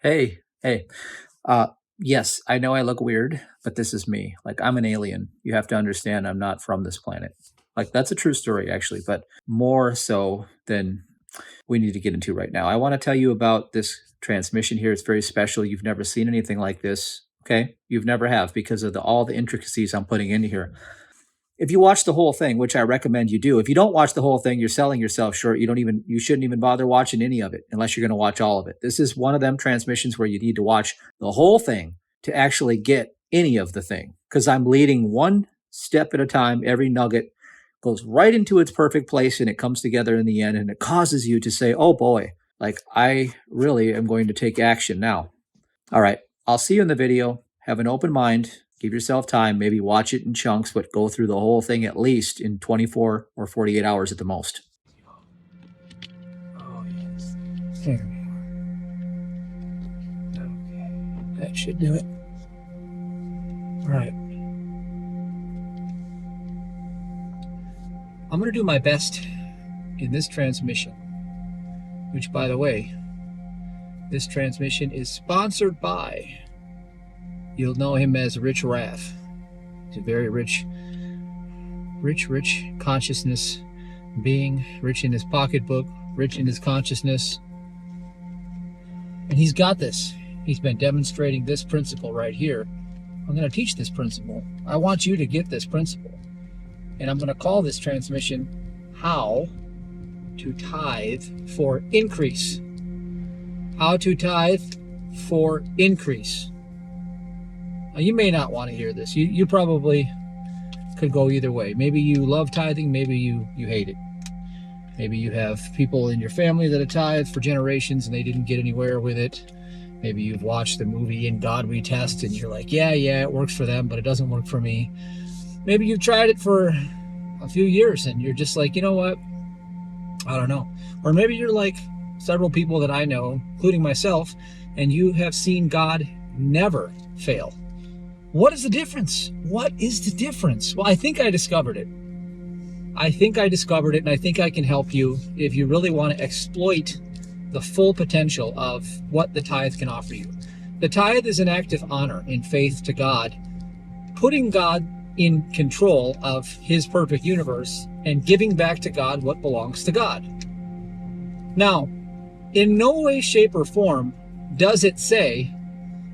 Hey, hey. Uh, yes, I know I look weird, but this is me. Like, I'm an alien. You have to understand I'm not from this planet. Like, that's a true story, actually, but more so than we need to get into right now. I want to tell you about this transmission here. It's very special. You've never seen anything like this. Okay, you've never have because of all the intricacies I'm putting into here. If you watch the whole thing, which I recommend you do, if you don't watch the whole thing, you're selling yourself short. You shouldn't even bother watching any of it unless you're going to watch all of it. This is one of them transmissions where you need to watch the whole thing to actually get any of the thing because I'm leading one step at a time. Every nugget goes right into its perfect place and it comes together in the end and it causes you to say, oh boy, like I really am going to take action now. All right. I'll see you in the video. Have an open mind. Give yourself time. Maybe watch it in chunks, but go through the whole thing at least in 24 or 48 hours at the most. Oh, yes. There we are. Okay. That should do it. All right. I'm going to do my best in this transmission, which, by the way, this transmission is sponsored by, you'll know him as Rich Raff. He's a very rich consciousness being, rich in his pocketbook, rich in his consciousness. And he's got this. He's been demonstrating this principle right here. I'm going to teach this principle. I want you to get this principle. And I'm going to call this transmission How to Tithe for Increase. How to tithe for increase. Now, you may not want to hear this. You probably could go either way. Maybe you love tithing, maybe you hate it. Maybe you have people in your family that have tithed for generations and they didn't get anywhere with it. Maybe you've watched the movie In God We Test and you're like, yeah, it works for them, but it doesn't work for me. Maybe you've tried it for a few years and you're just like, you know what? I don't know. Or maybe you're like several people that I know, including myself, and you have seen God never fail. What is the difference? What is the difference? Well, I think I discovered it. And I think I can help you if you really want to exploit the full potential of what the tithe can offer you. The tithe is an act of honor in faith to God, putting God in control of his perfect universe and giving back to God what belongs to God. Now, in no way, shape, or form does it say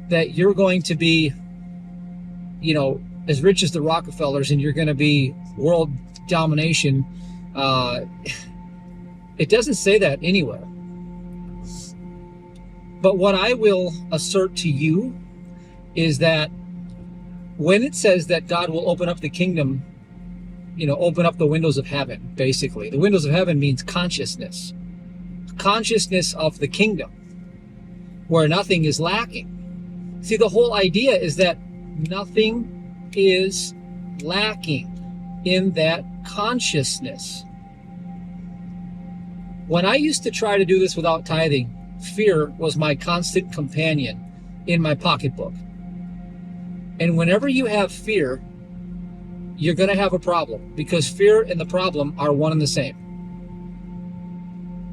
that you're going to be, as rich as the Rockefellers and you're going to be world domination. It doesn't say that anywhere. But what I will assert to you is that when it says that God will open up the kingdom, open up the windows of heaven, basically. The windows of heaven means consciousness of the kingdom, where nothing is lacking. See, the whole idea is that nothing is lacking in that consciousness. When I used to try to do this without tithing, fear was my constant companion in my pocketbook. And whenever you have fear, you're going to have a problem, because fear and the problem are one and the same.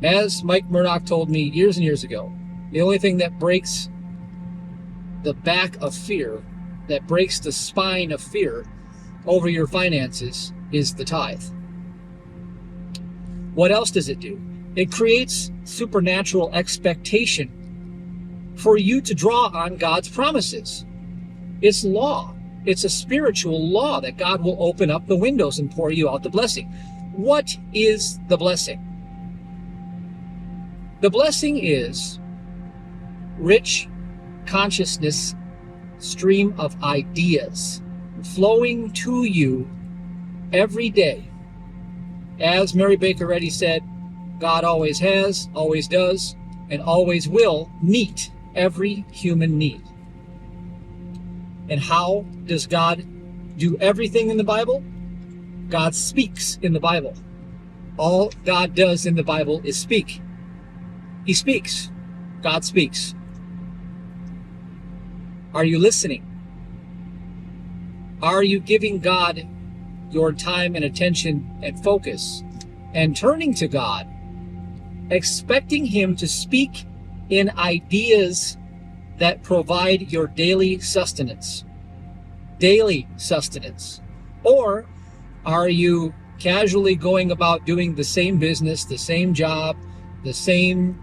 As Mike Murdoch told me years and years ago, the only thing that breaks the back of fear, that breaks the spine of fear over your finances, is the tithe. What else does it do? It creates supernatural expectation for you to draw on God's promises. It's law. It's a spiritual law that God will open up the windows and pour you out the blessing. What is the blessing? The blessing is rich consciousness stream of ideas flowing to you every day. As Mary Baker Eddy said, God always has, always does, and always will meet every human need. And how does God do everything in the Bible? God speaks in the Bible. All God does in the Bible is speak. He speaks. God speaks. Are you listening? Are you giving God your time and attention and focus and turning to God, expecting him to speak in ideas that provide your daily sustenance? Daily sustenance. Or are you casually going about doing the same business, the same job, the same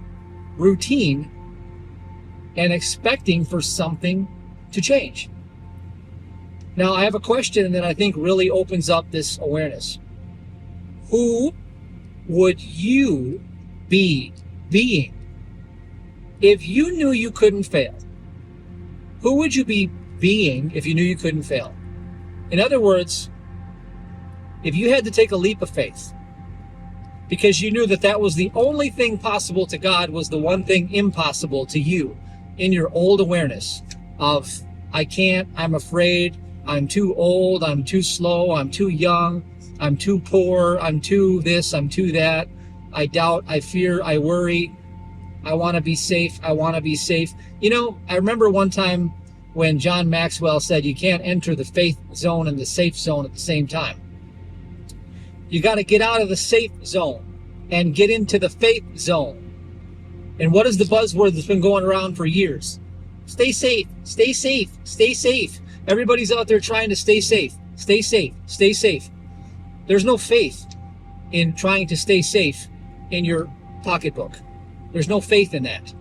routine, and expecting for something to change? Now, I have a question that I think really opens up this awareness. Who would you be being if you knew you couldn't fail? Who would you be being if you knew you couldn't fail? In other words, if you had to take a leap of faith because you knew that that was the only thing possible to God, was the one thing impossible to you in your old awareness of, I can't, I'm afraid, I'm too old, I'm too slow, I'm too young, I'm too poor, I'm too this, I'm too that, I doubt, I fear, I worry, I want to be safe, I want to be safe. You know, I remember one time when John Maxwell said you can't enter the faith zone and the safe zone at the same time. You got to get out of the safe zone and get into the faith zone. And what is the buzzword that's been going around for years? Stay safe, stay safe, stay safe. Everybody's out there trying to stay safe, stay safe, stay safe. There's no faith in trying to stay safe in your pocketbook. There's no faith in that.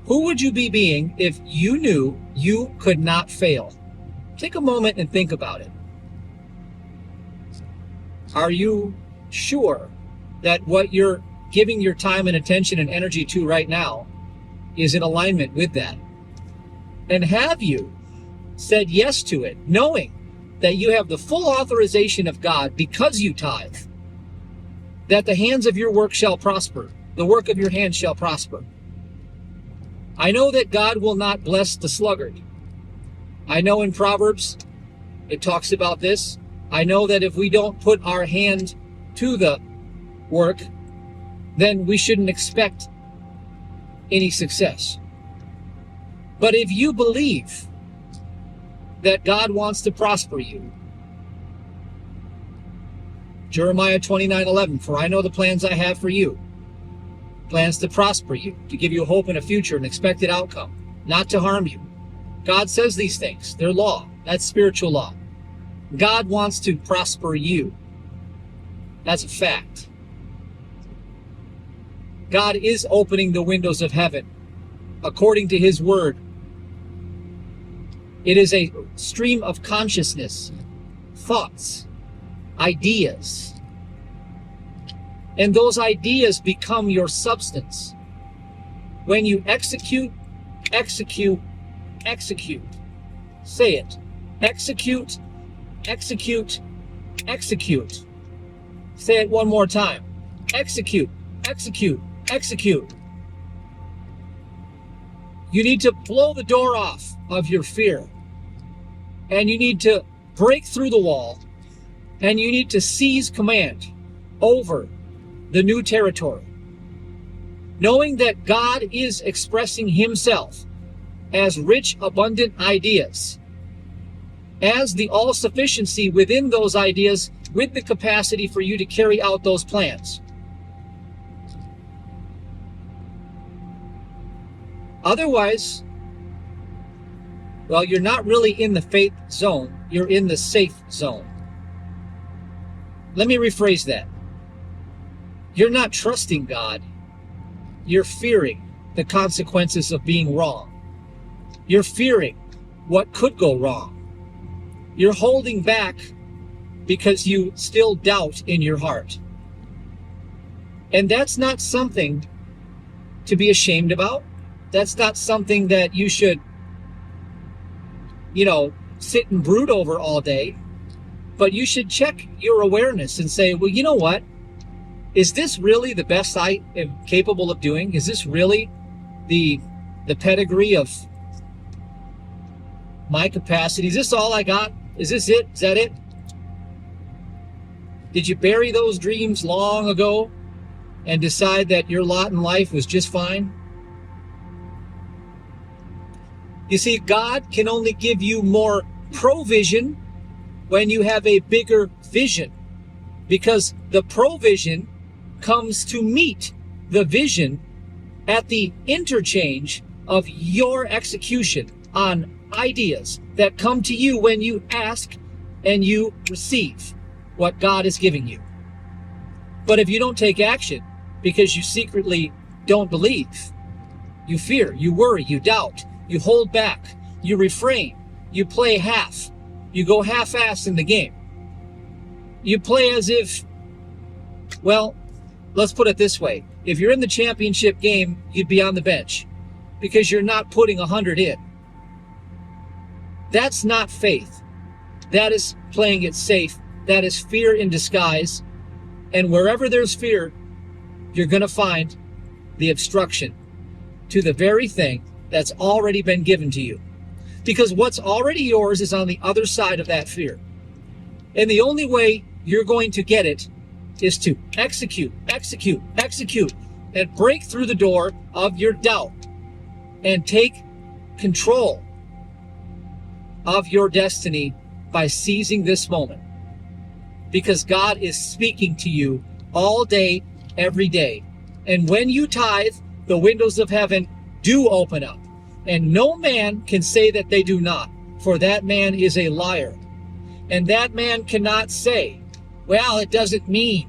Who would you be being if you knew you could not fail? Take a moment and think about it. Are you sure that what you're giving your time and attention and energy to right now is in alignment with that? And have you said yes to it, knowing that you have the full authorization of God because you tithe, that the hands of your work shall prosper, the work of your hands shall prosper? I know that God will not bless the sluggard. I know in Proverbs it talks about this. I know that if we don't put our hand to the work, then we shouldn't expect any success. But if you believe that God wants to prosper you, Jeremiah 29:11, for I know the plans I have for you, plans to prosper you, to give you hope and a future, an expected outcome, not to harm you. God says these things. They're law. That's spiritual law. God wants to prosper you. That's a fact. God is opening the windows of heaven according to his word. It is a stream of consciousness, thoughts, ideas. And those ideas become your substance. When you execute, execute, execute. Say it. Execute, execute, execute. Say it one more time. Execute, execute, execute. You need to blow the door off of your fear. And you need to break through the wall. And you need to seize command over the new territory. Knowing that God is expressing himself as rich, abundant ideas, as the all-sufficiency within those ideas, with the capacity for you to carry out those plans. Otherwise, well, you're not really in the faith zone, you're in the safe zone. Let me rephrase that. You're not trusting God, you're fearing the consequences of being wrong. You're fearing what could go wrong. You're holding back because you still doubt in your heart. And that's not something to be ashamed about. That's not something that you should, sit and brood over all day. But you should check your awareness and say, well, you know what? Is this really the best I am capable of doing? Is this really the pedigree of my capacity? Is this all I got? Is this it? Is that it? Did you bury those dreams long ago and decide that your lot in life was just fine? You see, God can only give you more provision when you have a bigger vision, because the provision comes to meet the vision at the interchange of your execution on ideas that come to you when you ask and you receive what God is giving you. But if you don't take action because you secretly don't believe, you fear, you worry, you doubt, you hold back, you refrain, you play half, you go half-assed in the game. You play as if, well, let's put it this way. If you're in the championship game, you'd be on the bench because you're not putting 100 in. That's not faith. That is playing it safe. That is fear in disguise. And wherever there's fear, you're going to find the obstruction to the very thing that's already been given to you. Because what's already yours is on the other side of that fear. And the only way you're going to get it is to execute, and break through the door of your doubt and take control of your destiny by seizing this moment. Because God is speaking to you all day, every day. And when you tithe, the windows of heaven do open up. And no man can say that they do not, for that man is a liar. And that man cannot say, well, it doesn't mean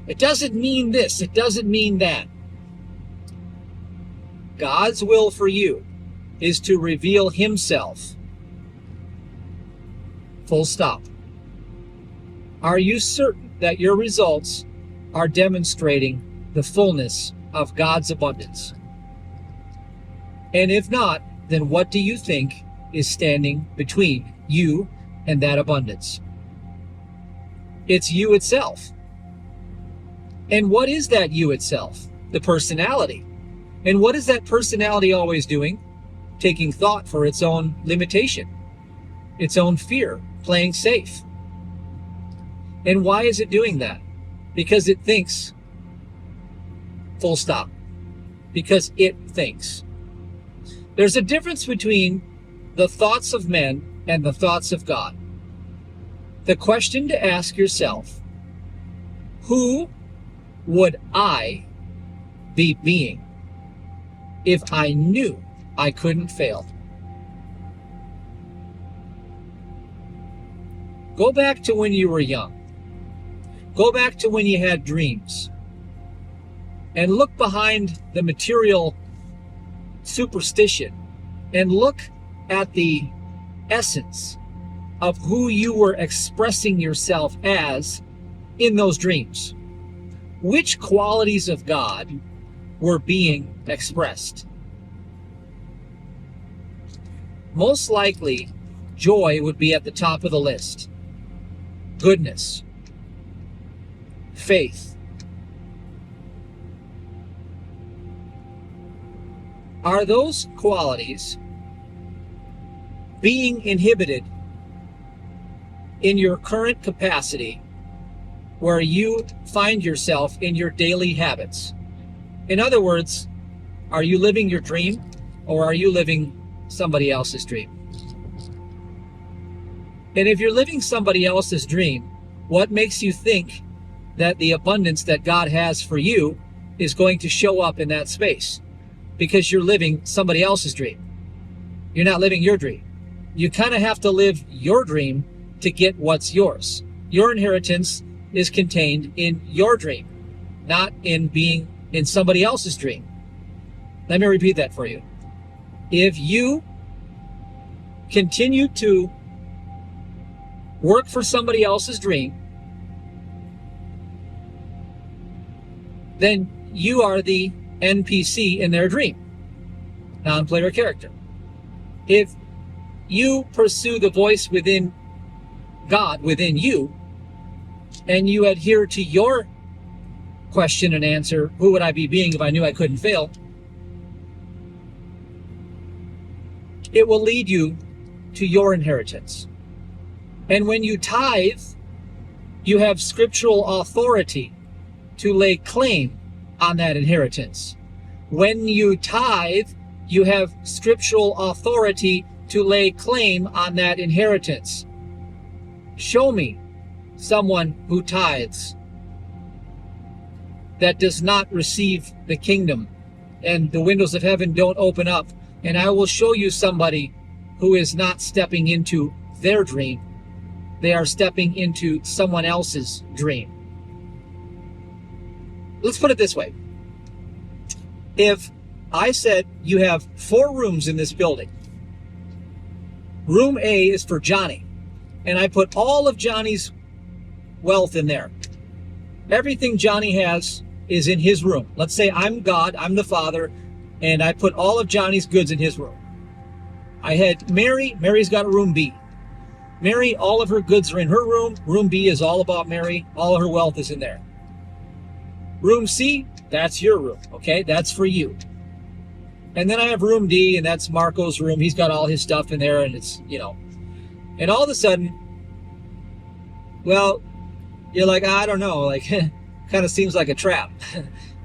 this, it doesn't mean that. God's will for you is to reveal himself. Full stop. Are you certain that your results are demonstrating the fullness of God's abundance? And if not, then what do you think is standing between you and that abundance? It's you itself. And what is that you itself? The personality. And what is that personality always doing? Taking thought for its own limitation, its own fear, playing safe. And why is it doing that? Because it thinks. Full stop. Because it thinks. There's a difference between the thoughts of men and the thoughts of God. The question to ask yourself, who would I be being if I knew I couldn't fail? Go back to when you were young. Go back to when you had dreams. And look behind the material superstition and look at the essence of who you were expressing yourself as in those dreams. Which qualities of God were being expressed? Most likely, joy would be at the top of the list. Goodness. Faith. Are those qualities being inhibited in your current capacity where you find yourself in your daily habits? In other words, are you living your dream or are you living somebody else's dream? And if you're living somebody else's dream, what makes you think that the abundance that God has for you is going to show up in that space? Because you're living somebody else's dream. You're not living your dream. You kind of have to live your dream to get what's yours. Your inheritance is contained in your dream, not in being in somebody else's dream. Let me repeat that for you. If you continue to work for somebody else's dream, then you are the NPC in their dream, non-player character. If you pursue the voice within God, within you, and you adhere to your question and answer, who would I be being if I knew I couldn't fail? It will lead you to your inheritance. And when you tithe, you have scriptural authority to lay claim on that inheritance. When you tithe, you have scriptural authority to lay claim on that inheritance. Show me someone who tithes that does not receive the kingdom and the windows of heaven don't open up And I will show you somebody who is not stepping into their dream. They are stepping into someone else's dream. Let's put it this way. If I said you have 4 rooms in this building, room A is for Johnny, and I put all of Johnny's wealth in there. Everything Johnny has is in his room. Let's say I'm God, I'm the Father, and I put all of Johnny's goods in his room. I had Mary's got room B. Mary, all of her goods are in her room. Room B is all about Mary. All of her wealth is in there. Room C, that's your room, okay? That's for you. And then I have room D, and that's Marco's room. He's got all his stuff in there, and it's, and all of a sudden, well, you're like, I don't know, like, kind of seems like a trap.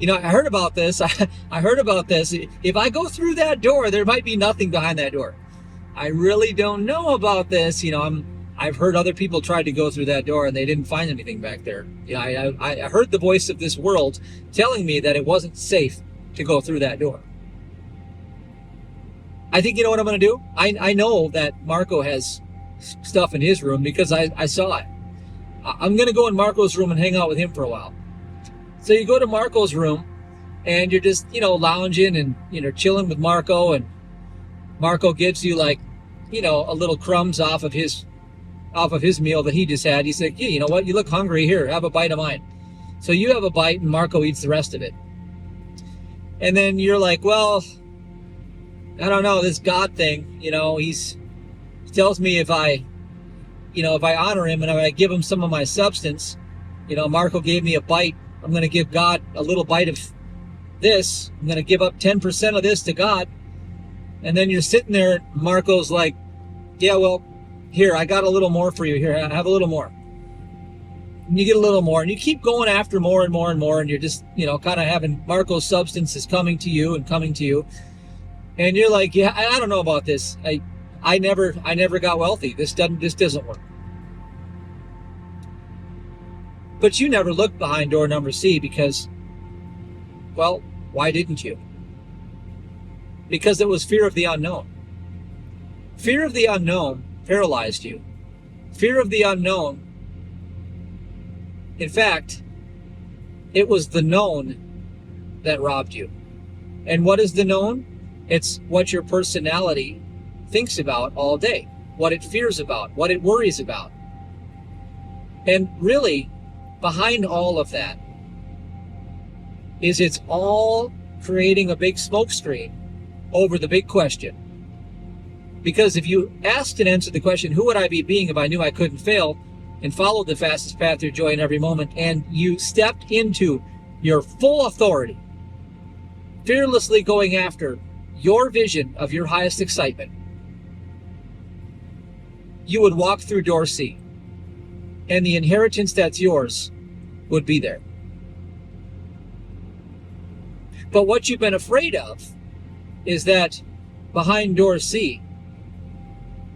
I heard about this. I heard about this. If I go through that door, there might be nothing behind that door. I really don't know about this. I've heard other people try to go through that door and they didn't find anything back there. I heard the voice of this world telling me that it wasn't safe to go through that door. I think you know what I'm going to do? I know that Marco has stuff in his room because I saw it. I'm going to go in Marco's room and hang out with him for a while. So you go to Marco's room and you're just, lounging and, chilling with Marco, and Marco gives you like, a little crumbs off of his meal that he just had. He's like, yeah, you know what? You look hungry. Here, have a bite of mine. So you have a bite and Marco eats the rest of it. And then you're like, well, I don't know, this God thing, he tells me if I honor him and if I give him some of my substance, Marco gave me a bite. I'm going to give God a little bite of this. I'm going to give up 10% of this to God. And then you're sitting there, Marco's like, yeah, well, here, I got a little more for you. Here, have a little more. And you get a little more, and you keep going after more and more and more, and you're just, kind of having Marco's substance is coming to you. And you're like, yeah, I don't know about this. I never got wealthy. This doesn't work. But you never looked behind door number C because, well, why didn't you? Because it was fear of the unknown. Fear of the unknown paralyzed you. Fear of the unknown, in fact, it was the known that robbed you. And what is the known? It's what your personality thinks about all day, what it fears about, what it worries about. And really, behind all of that is it's all creating a big smoke screen over the big question. Because if you asked and answered the question, who would I be being if I knew I couldn't fail, and followed the fastest path to joy in every moment, and you stepped into your full authority, fearlessly going after your vision of your highest excitement, you would walk through door C, and the inheritance that's yours would be there. But what you've been afraid of is that behind door C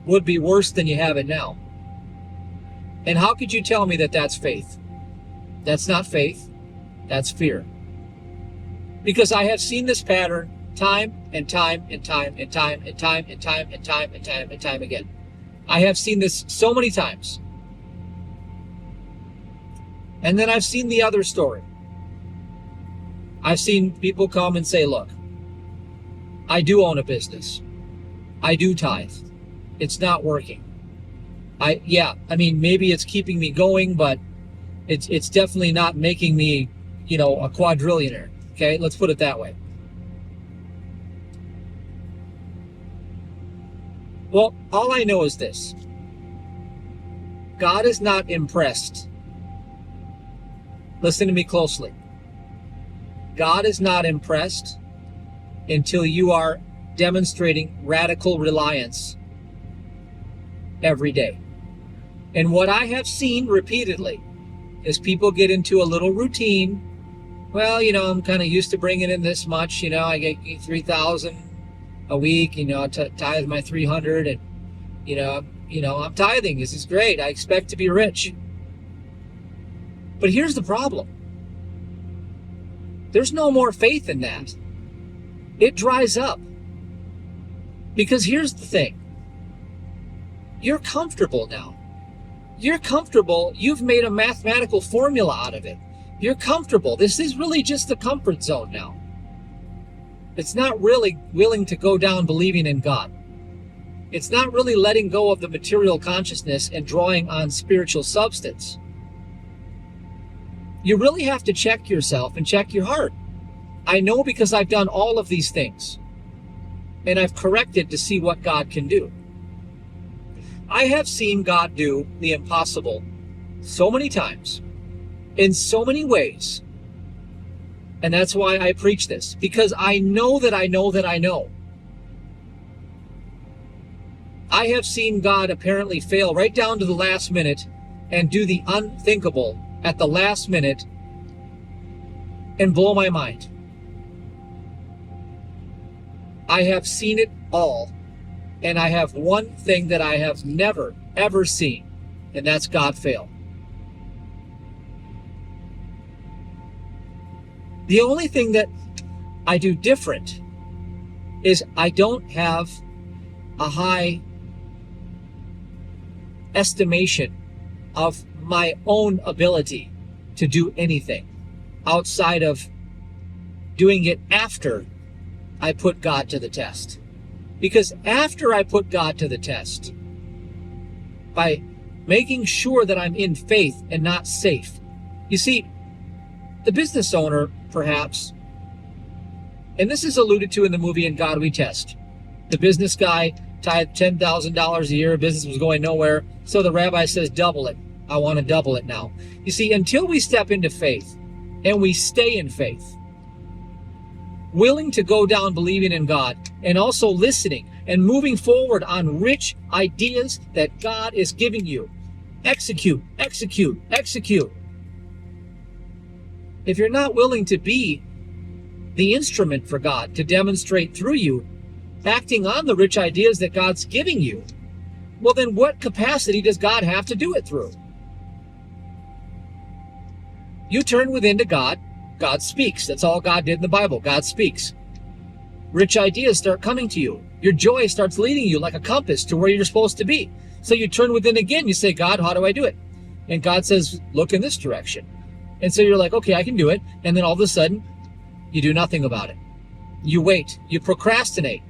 would be worse than you have it now. And how could you tell me that that's faith? That's not faith, that's fear. Because I have seen this pattern time and time and time and time and time and time and time and time and time again. I have seen this so many times. And then I've seen the other story. I've seen people come and say, look, I do own a business. I do tithe. It's not working. Maybe it's keeping me going, but it's definitely not making me, a quadrillionaire. Okay, let's put it that way. Well, all I know is this. God is not impressed. Listen to me closely. God is not impressed until you are demonstrating radical reliance every day. And what I have seen repeatedly is people get into a little routine. Well, I'm kind of used to bringing in this much. I get 3,000 a week. I tithe my 300, and I'm tithing. This is great. I expect to be rich. But here's the problem. There's no more faith in that. It dries up. Because here's the thing. You're comfortable now. You're comfortable. You've made a mathematical formula out of it. You're comfortable. This is really just the comfort zone now. It's not really willing to go down believing in God. It's not really letting go of the material consciousness and drawing on spiritual substance. You really have to check yourself and check your heart. I know because I've done all of these things. And I've corrected to see what God can do. I have seen God do the impossible so many times, in so many ways. And that's why I preach this, because I know that I know that I know. I have seen God apparently fail right down to the last minute and do the unthinkable at the last minute and blow my mind. I have seen it all, and I have one thing that I have never, ever seen, and that's God fail. The only thing that I do different is I don't have a high estimation of my own ability to do anything outside of doing it after I put God to the test. Because after I put God to the test, by making sure that I'm in faith and not safe. You see, the business owner, perhaps, and this is alluded to in the movie In God We Test. The business guy tithed $10,000 a year, business was going nowhere, so the rabbi says, double it. I want to double it now. You see, until we step into faith, and we stay in faith, willing to go down believing in God, and also listening and moving forward on rich ideas that God is giving you. Execute, execute, execute. If you're not willing to be the instrument for God to demonstrate through you, acting on the rich ideas that God's giving you, well then what capacity does God have to do it through? You turn within to God, God speaks. That's all God did in the Bible. God speaks. Rich ideas start coming to you. Your joy starts leading you like a compass to where you're supposed to be. So you turn within again. You say, God, how do I do it? And God says, look in this direction. And so you're like, okay, I can do it. And then all of a sudden, you do nothing about it. You wait. You procrastinate.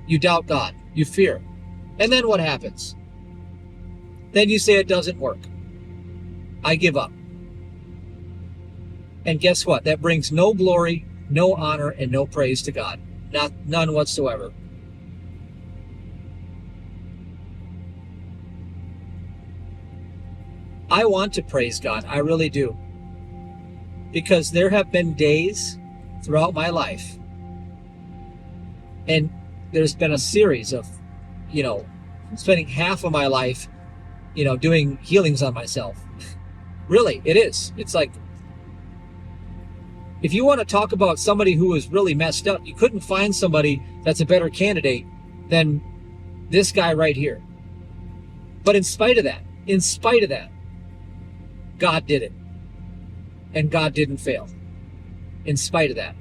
You doubt God. You fear. And then what happens? Then you say it doesn't work. I give up. And guess what? That brings no glory, no honor, and no praise to God. None whatsoever. I want to praise God. I really do. Because there have been days throughout my life, and there's been a series of, spending half of my life, doing healings on myself. Really, it is. It's like, if you want to talk about somebody who is really messed up, you couldn't find somebody that's a better candidate than this guy right here. But in spite of that, God did it. And God didn't fail. In spite of that.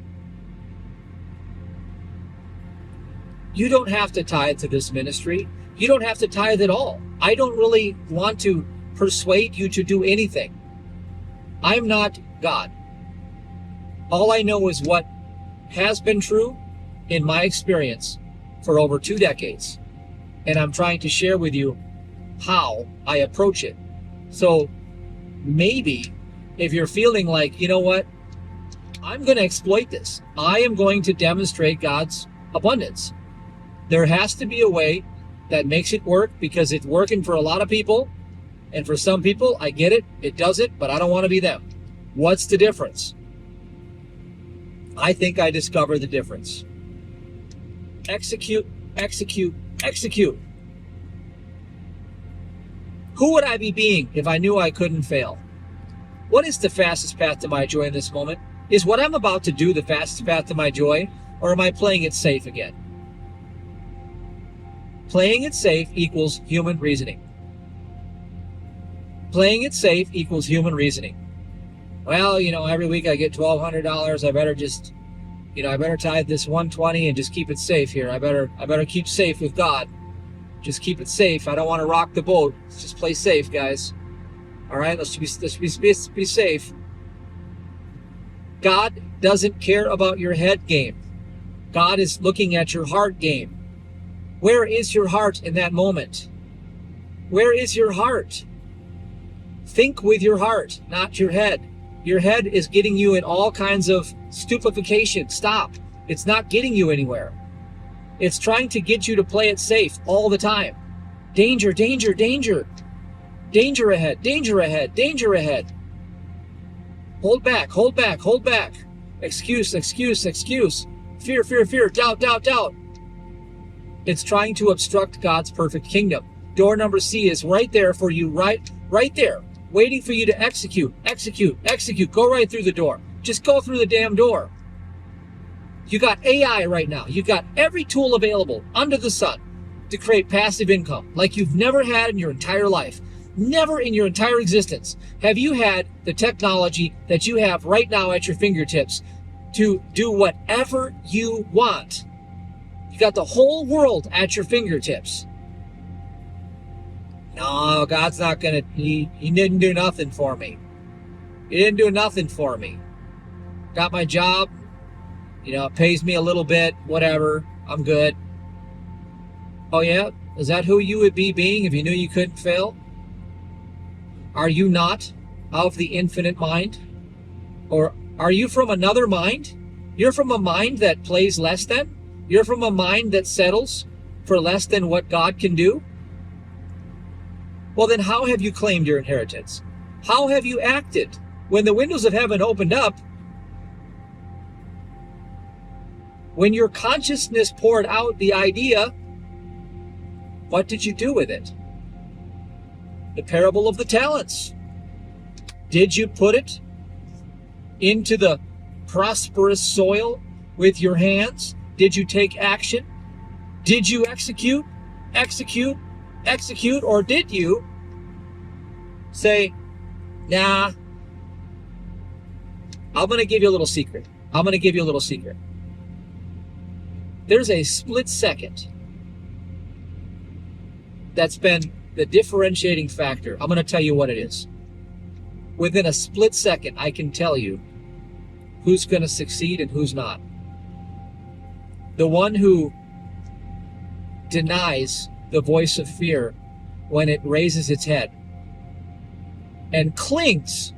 You don't have to tithe to this ministry. You don't have to tithe at all. I don't really want to persuade you to do anything. I'm not God. All I know is what has been true in my experience for over 2 decades. And I'm trying to share with you how I approach it. So maybe if you're feeling like, you know what, I'm going to exploit this. I am going to demonstrate God's abundance. There has to be a way that makes it work because it's working for a lot of people. And for some people, I get it, it does it, but I don't want to be them. What's the difference? I think I discovered the difference. Execute, execute, execute. Who would I be being if I knew I couldn't fail? What is the fastest path to my joy in this moment? Is what I'm about to do the fastest path to my joy, or am I playing it safe again? Playing it safe equals human reasoning. Playing it safe equals human reasoning. Well, every week I get $1,200. I better just I better tithe this 120 and just keep it safe here. I better keep safe with God. Just keep it safe. I don't want to rock the boat. Let's just play safe, guys. All right, let's be safe. God doesn't care about your head game. God is looking at your heart game. Where is your heart in that moment? Where is your heart? Think with your heart, not your head. Your head is getting you in all kinds of stupefaction. Stop. It's not getting you anywhere. It's trying to get you to play it safe all the time. Danger, danger, danger. Danger ahead, danger ahead, danger ahead. Hold back, hold back, hold back. Excuse, excuse, excuse. Fear, fear, fear. Doubt, doubt, doubt. It's trying to obstruct God's perfect kingdom. Door number C is right there for you, right there, waiting for you to execute, execute, execute. Go right through the door. Just go through the damn door. You got AI right now. You got every tool available under the sun to create passive income like you've never had in your entire life. Never in your entire existence have you had the technology that you have right now at your fingertips to do whatever you want. You got the whole world at your fingertips. No, God's not going to, he didn't do nothing for me. He didn't do nothing for me. Got my job. It pays me a little bit, whatever. I'm good. Oh yeah? Is that who you would be being if you knew you couldn't fail? Are you not of the infinite mind? Or are you from another mind? You're from a mind that plays less than? You're from a mind that settles for less than what God can do? Well, then how have you claimed your inheritance? How have you acted when the windows of heaven opened up? When your consciousness poured out the idea, what did you do with it? The parable of the talents. Did you put it into the prosperous soil with your hands? Did you take action? Did you execute, execute, execute? Or did you say, nah, I'm going to give you a little secret. I'm going to give you a little secret. There's a split second that's been the differentiating factor. I'm going to tell you what it is. Within a split second, I can tell you who's going to succeed and who's not. The one who denies the voice of fear when it raises its head and clings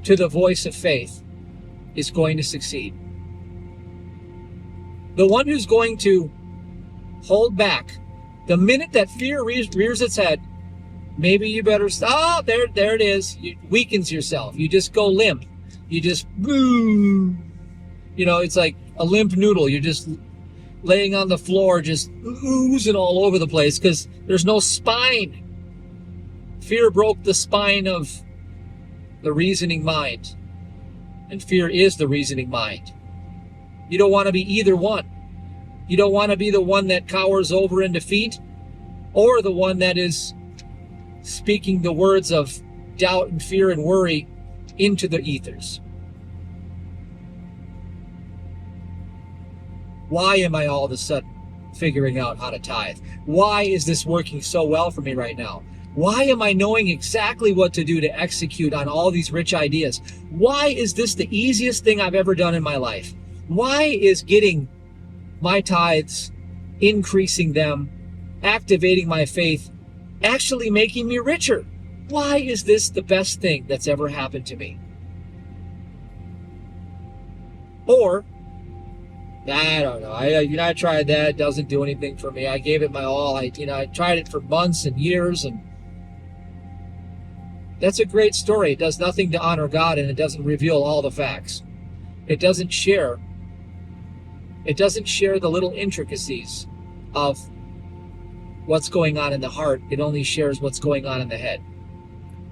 to the voice of faith is going to succeed. The one who's going to hold back the minute that fear rears its head, maybe you better stop. There it is. It weakens yourself. You just go limp. You just, it's like a limp noodle. You're just laying on the floor, just oozing all over the place because there's no spine. Fear broke the spine of the reasoning mind. And fear is the reasoning mind. You don't want to be either one. You don't want to be the one that cowers over in defeat or the one that is speaking the words of doubt and fear and worry into the ethers. Why am I all of a sudden figuring out how to tithe? Why is this working so well for me right now? Why am I knowing exactly what to do to execute on all these rich ideas? Why is this the easiest thing I've ever done in my life? Why is getting my tithes, increasing them, activating my faith, actually making me richer? Why is this the best thing that's ever happened to me? Or, I don't know. I tried that. It doesn't do anything for me. I gave it my all. I tried it for months and years, and that's a great story. It does nothing to honor God, and it doesn't reveal all the facts. It doesn't share the little intricacies of what's going on in the heart. It only shares what's going on in the head.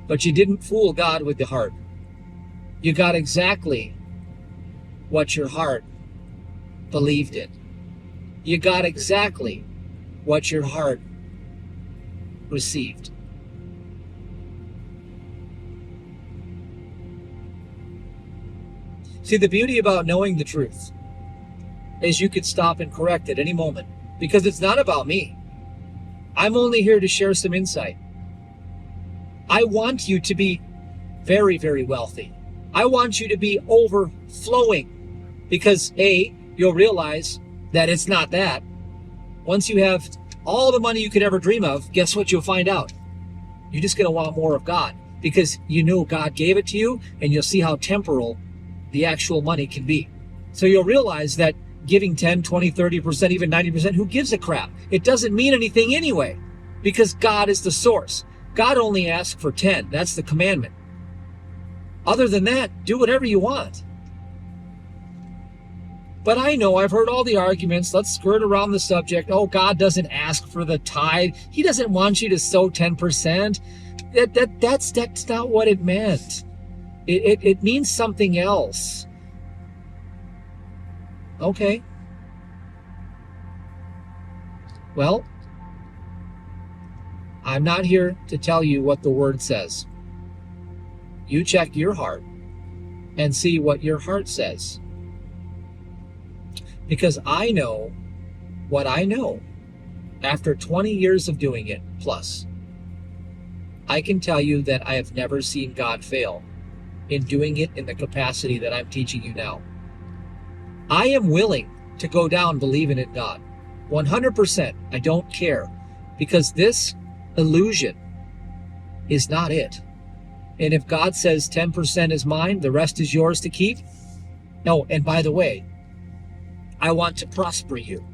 But you didn't fool God with the heart. You got exactly what your heart believed in. You got exactly what your heart received. See, the beauty about knowing the truth is you could stop and correct at any moment, because it's not about me. I'm only here to share some insight. I want you to be very, very wealthy. I want you to be overflowing, because A, you'll realize that it's not that. Once you have all the money you could ever dream of, guess what you'll find out? You're just going to want more of God, because you know God gave it to you, and you'll see how temporal the actual money can be. So you'll realize that giving 10, 20, 30%, even 90%, who gives a crap? It doesn't mean anything anyway, because God is the source. God only asks for 10. That's the commandment. Other than that, do whatever you want. But I know I've heard all the arguments. Let's skirt around the subject. Oh, God doesn't ask for the tithe. He doesn't want you to sow 10%. That's not what it meant. It means something else. Okay. Well, I'm not here to tell you what the word says. You check your heart and see what your heart says. Because I know what I know after 20 years of doing it plus. I can tell you that I have never seen God fail in doing it in the capacity that I'm teaching you now. I am willing to go down believing in God. 100%. I don't care. Because this illusion is not it. And if God says 10% is mine, the rest is yours to keep. No, and by the way, I want to prosper you.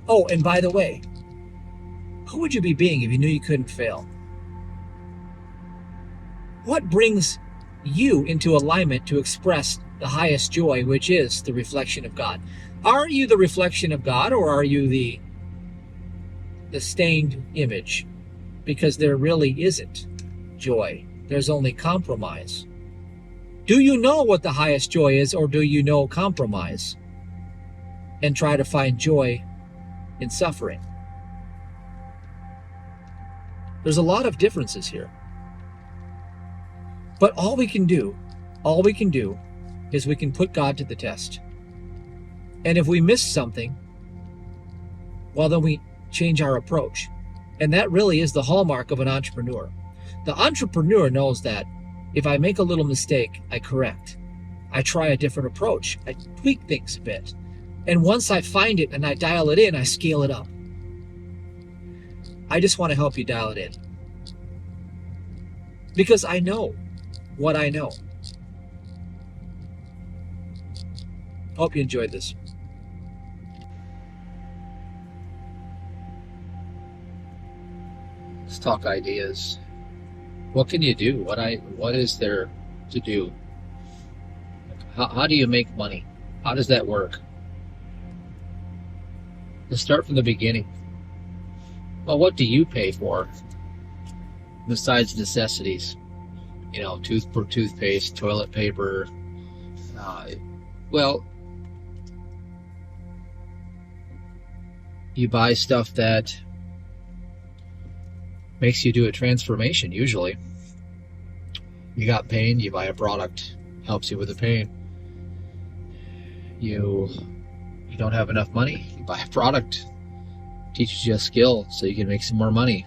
Oh, and by the way, who would you be being if you knew you couldn't fail? What brings you into alignment to express the highest joy, which is the reflection of God? Are you the reflection of God, or are you the stained image? Because there really isn't joy. There's only compromise. Do you know what the highest joy is, or do you know compromise and try to find joy in suffering? There's a lot of differences here. But all we can do is we can put God to the test. And if we miss something, well, then we change our approach. And that really is the hallmark of an entrepreneur. The entrepreneur knows that if I make a little mistake, I correct. I try a different approach. I tweak things a bit. And once I find it and I dial it in, I scale it up. I just want to help you dial it in. Because I know what I know. Hope you enjoyed this. Let's talk ideas. What can you do? What is there to do? How do you make money? How does that work? Let's start from the beginning. Well, what do you pay for besides necessities? You know, toothpaste, toilet paper. Well, you buy stuff that makes you do a transformation, usually. You got pain, you buy a product, helps you with the pain. You don't have enough money, you buy a product, teaches you a skill so you can make some more money.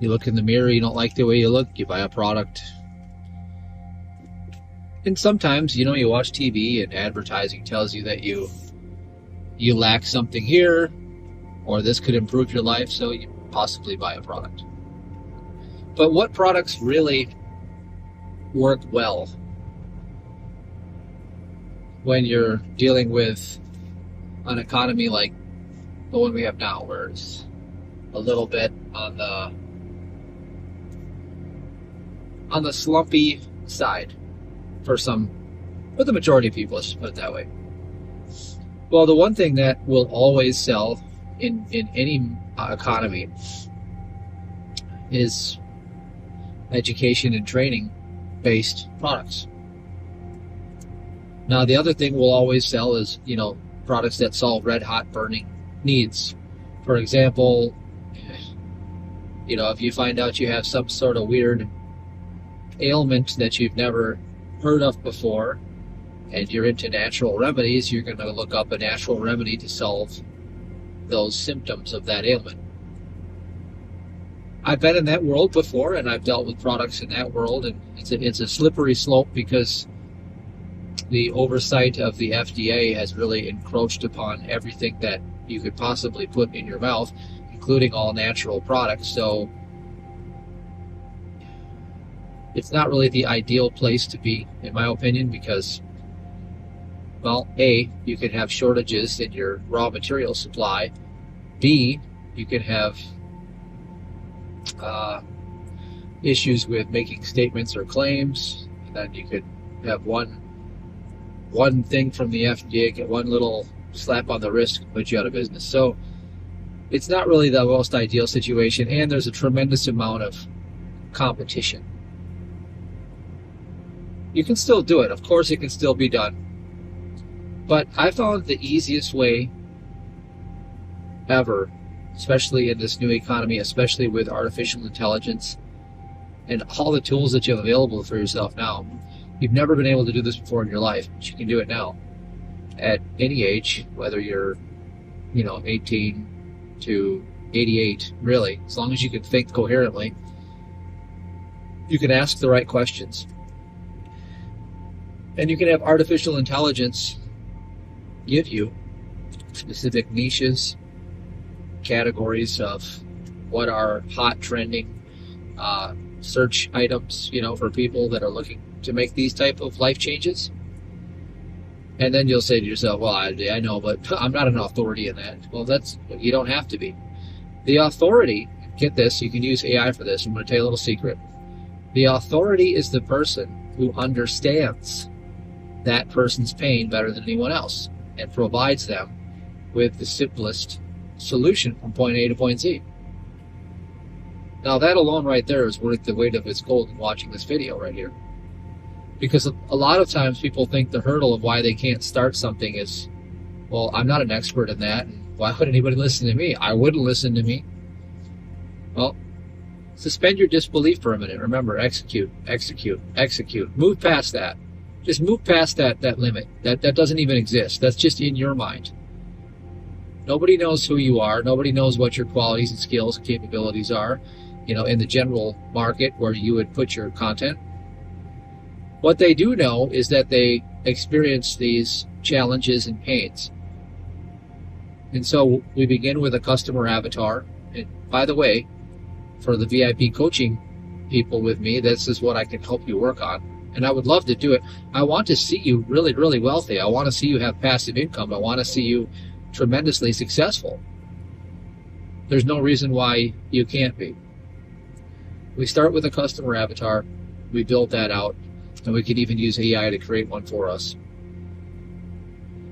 You look in the mirror, you don't like the way you look, you buy a product. And sometimes, you watch TV and advertising tells you that you lack something here, or this could improve your life, so you possibly buy a product. But what products really work well when you're dealing with an economy like the one we have now, where it's a little bit on the slumpy side for the majority of people, let's put it that way. Well, the one thing that will always sell in any economy is education and training based products. Now, the other thing we'll always sell is, products that solve red hot burning needs. For example, if you find out you have some sort of weird ailment that you've never heard of before and you're into natural remedies, you're going to look up a natural remedy to solve those symptoms of that ailment. I've been in that world before, and I've dealt with products in that world, and it's a slippery slope because the oversight of the FDA has really encroached upon everything that you could possibly put in your mouth, including all natural products. So it's not really the ideal place to be, in my opinion, because, well, A, you could have shortages in your raw material supply. B, you could have issues with making statements or claims. And then you could have one thing from the FDA, get one little slap on the wrist, and put you out of business. So it's not really the most ideal situation, and there's a tremendous amount of competition. You can still do it. Of course, it can still be done. But I found the easiest way ever, especially in this new economy, especially with artificial intelligence and all the tools that you have available for yourself now. You've never been able to do this before in your life, but you can do it now. At any age, whether you're, 18 to 88, really, as long as you can think coherently, you can ask the right questions. And you can have artificial intelligence give you specific niches, categories of what are hot trending search items, for people that are looking to make these type of life changes. And then you'll say to yourself, well, I know, but I'm not an authority in that. Well, you don't have to be. The authority, get this, you can use AI for this. I'm going to tell you a little secret. The authority is the person who understands that person's pain better than anyone else and provides them with the simplest solution from point A to point Z. Now that alone right there is worth the weight of its gold in watching this video right here. Because a lot of times people think the hurdle of why they can't start something is, well, I'm not an expert in that, and why would anybody listen to me? I wouldn't listen to me. Well, suspend your disbelief for a minute. Remember, execute, execute, execute. Move past that. Just move past that limit. That doesn't even exist. That's just in your mind. Nobody knows who you are. Nobody knows what your qualities and skills and capabilities are, in the general market where you would put your content. What they do know is that they experience these challenges and pains. And so we begin with a customer avatar. And by the way, for the VIP coaching people with me, this is what I can help you work on. And I would love to do it. I want to see you really, really wealthy. I want to see you have passive income. I want to see you tremendously successful. There's no reason why you can't be. We start with a customer avatar. We build that out. And we can even use AI to create one for us.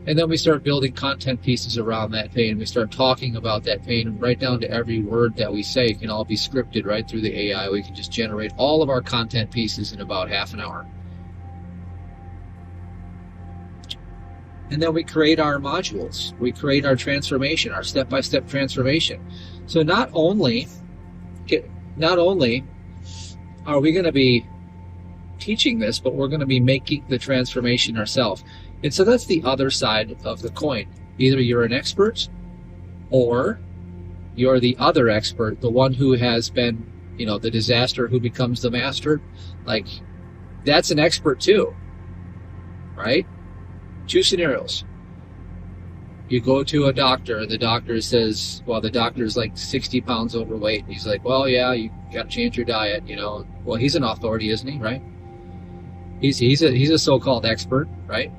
And then we start building content pieces around that pain. We start talking about that pain, and right down to every word that we say can all be scripted right through the AI. We can just generate all of our content pieces in about half an hour. And then we create our modules. We create our transformation, our step-by-step transformation. So not only are we going to be teaching this, but we're going to be making the transformation ourselves. And so that's the other side of the coin. Either you're an expert or you're the other expert, the one who has been, the disaster who becomes the master. Like, that's an expert too, right? Two scenarios. You go to a doctor and the doctor says, well, the doctor's like 60 pounds overweight. And he's like, well, yeah, you got to change your diet, Well, he's an authority, isn't he, right? He's a so-called expert, right?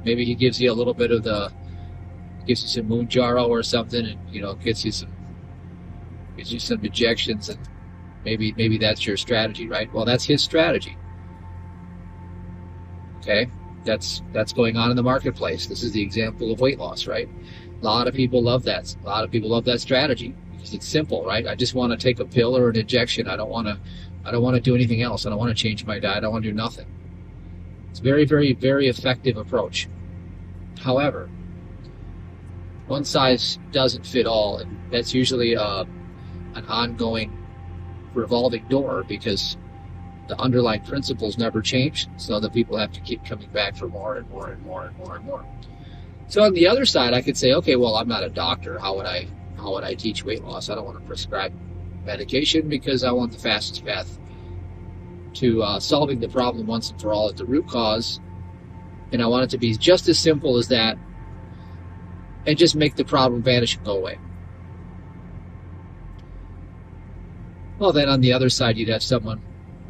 Maybe he gives you a little bit of gives you some Mounjaro or something, and gives you some injections, and maybe that's your strategy, right? Well, that's his strategy. Okay, that's going on in the marketplace. This is the example of weight loss, right? A lot of people love that. A lot of people love that strategy because it's simple, right? I just want to take a pill or an injection. I don't want to do anything else. I don't want to change my diet. I don't want to do nothing. It's a very, very, very effective approach. However, one size doesn't fit all, and that's usually an ongoing revolving door, because the underlying principles never change, so the people have to keep coming back for more and more and more and more and more. So on the other side, I could say, okay, well, I'm not a doctor. How would I teach weight loss? I don't want to prescribe medication because I want the fastest path to solving the problem once and for all at the root cause. And I want it to be just as simple as that, and just make the problem vanish and go away. Well, then on the other side, you'd have someone,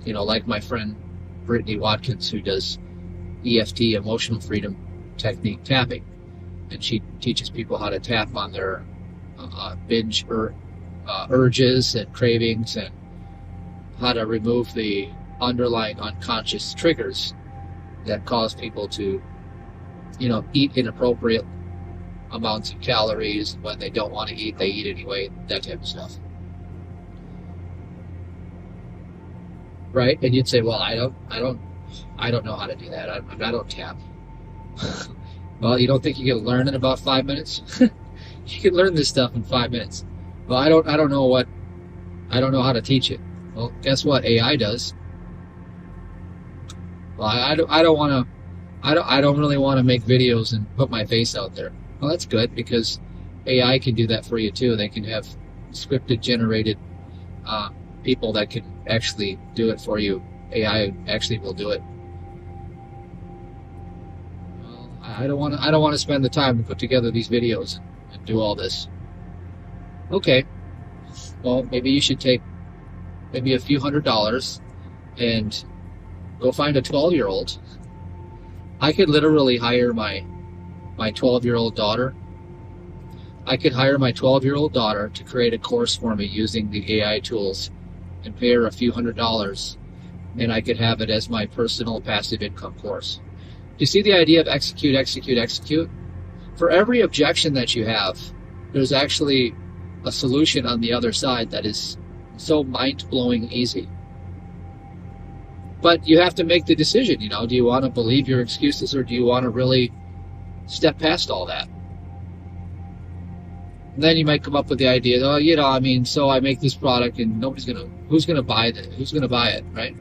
like my friend Brittany Watkins, who does EFT, emotional freedom technique tapping. And she teaches people how to tap on their binge urges and cravings, and how to remove the underlying unconscious triggers that cause people to, eat inappropriate amounts of calories. When they don't want to eat, they eat anyway, that type of stuff. Right? And you'd say, well, I don't know how to do that. I don't tap. Well, you don't think you can learn in about 5 minutes? You can learn this stuff in 5 minutes. Well, I don't know how to teach it. Well, guess what? AI does. Well, I don't really want to make videos and put my face out there. Well, that's good, because AI can do that for you too. They can have scripted, generated people that can actually do it for you. AI actually will do it. Well, I don't want to spend the time to put together these videos and do all this. Okay. Well, maybe you should take maybe a few $100s and go find a 12-year-old. I could literally hire my 12-year-old daughter. I could hire my 12-year-old daughter to create a course for me using the AI tools and pay her a few $100s, and I could have it as my personal passive income course. Do you see the idea of execute, execute, execute? For every objection that you have, there's actually a solution on the other side that is so mind-blowing easy. But you have to make the decision, do you want to believe your excuses, or do you want to really step past all that? And then you might come up with the idea, so I make this product and who's gonna buy it? Who's gonna buy it, right?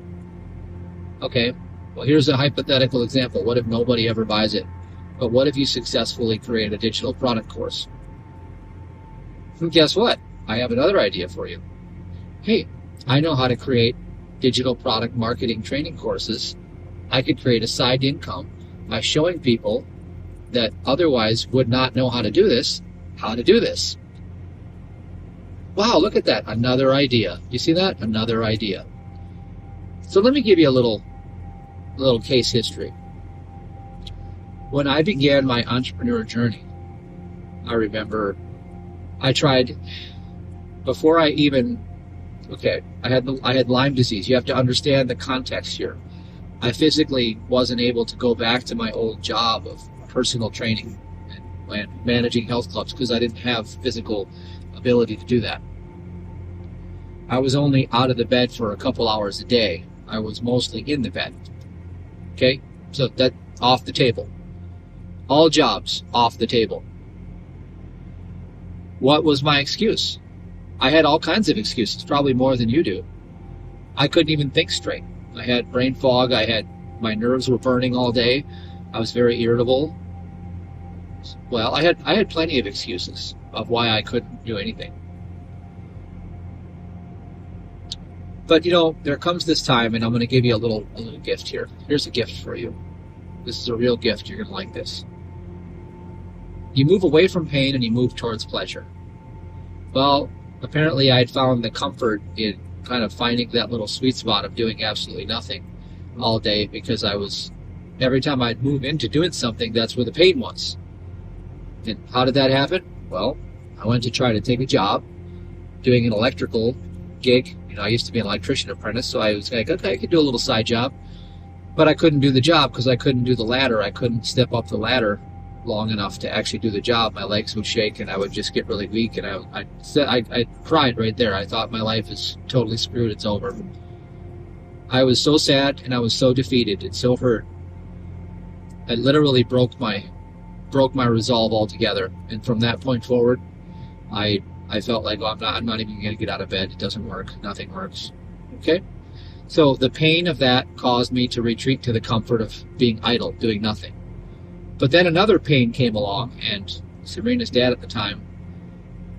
Okay, well, here's a hypothetical example. What if nobody ever buys it? But what if you successfully create a digital product course? And guess what? I have another idea for you. Hey, I know how to create digital product marketing training courses. I could create a side income by showing people that otherwise would not know how to do this, how to do this. Wow, look at that. Another idea. You see that? Another idea. So let me give you a little case history. When I began my entrepreneur journey, I remember I tried, before I even, I had Lyme disease. You have to understand the context here. I physically wasn't able to go back to my old job of personal training and managing health clubs because I didn't have physical ability to do that. I was only out of the bed for a couple hours a day. I was mostly in the bed. Okay? So that off the table. All jobs off the table. What was my excuse? I had all kinds of excuses, probably more than you do. I couldn't even think straight. I had brain fog. My nerves were burning all day. I was very irritable. Well, I had plenty of excuses of why I couldn't do anything. But there comes this time, and I'm going to give you a little gift here. Here's a gift for you. This is a real gift. You're going to like this. You move away from pain and you move towards pleasure. Well, apparently I'd found the comfort in kind of finding that little sweet spot of doing absolutely nothing all day, because every time I'd move into doing something, that's where the pain was. And how did that happen? Well, I went to try to take a job doing an electrical gig. I used to be an electrician apprentice, so I was like, okay, I could do a little side job. But I couldn't do the job because I couldn't do the ladder. I couldn't step up the ladder long enough to actually do the job. My legs would shake and I would just get really weak, and I cried right there. I thought my life is totally screwed. It's over. I was so sad and I was so defeated and so hurt. I literally broke my resolve altogether. And from that point forward, I felt like, I'm not even going to get out of bed. It doesn't work. Nothing works. Okay? So the pain of that caused me to retreat to the comfort of being idle, doing nothing. But then another pain came along, and Sabrina's dad at the time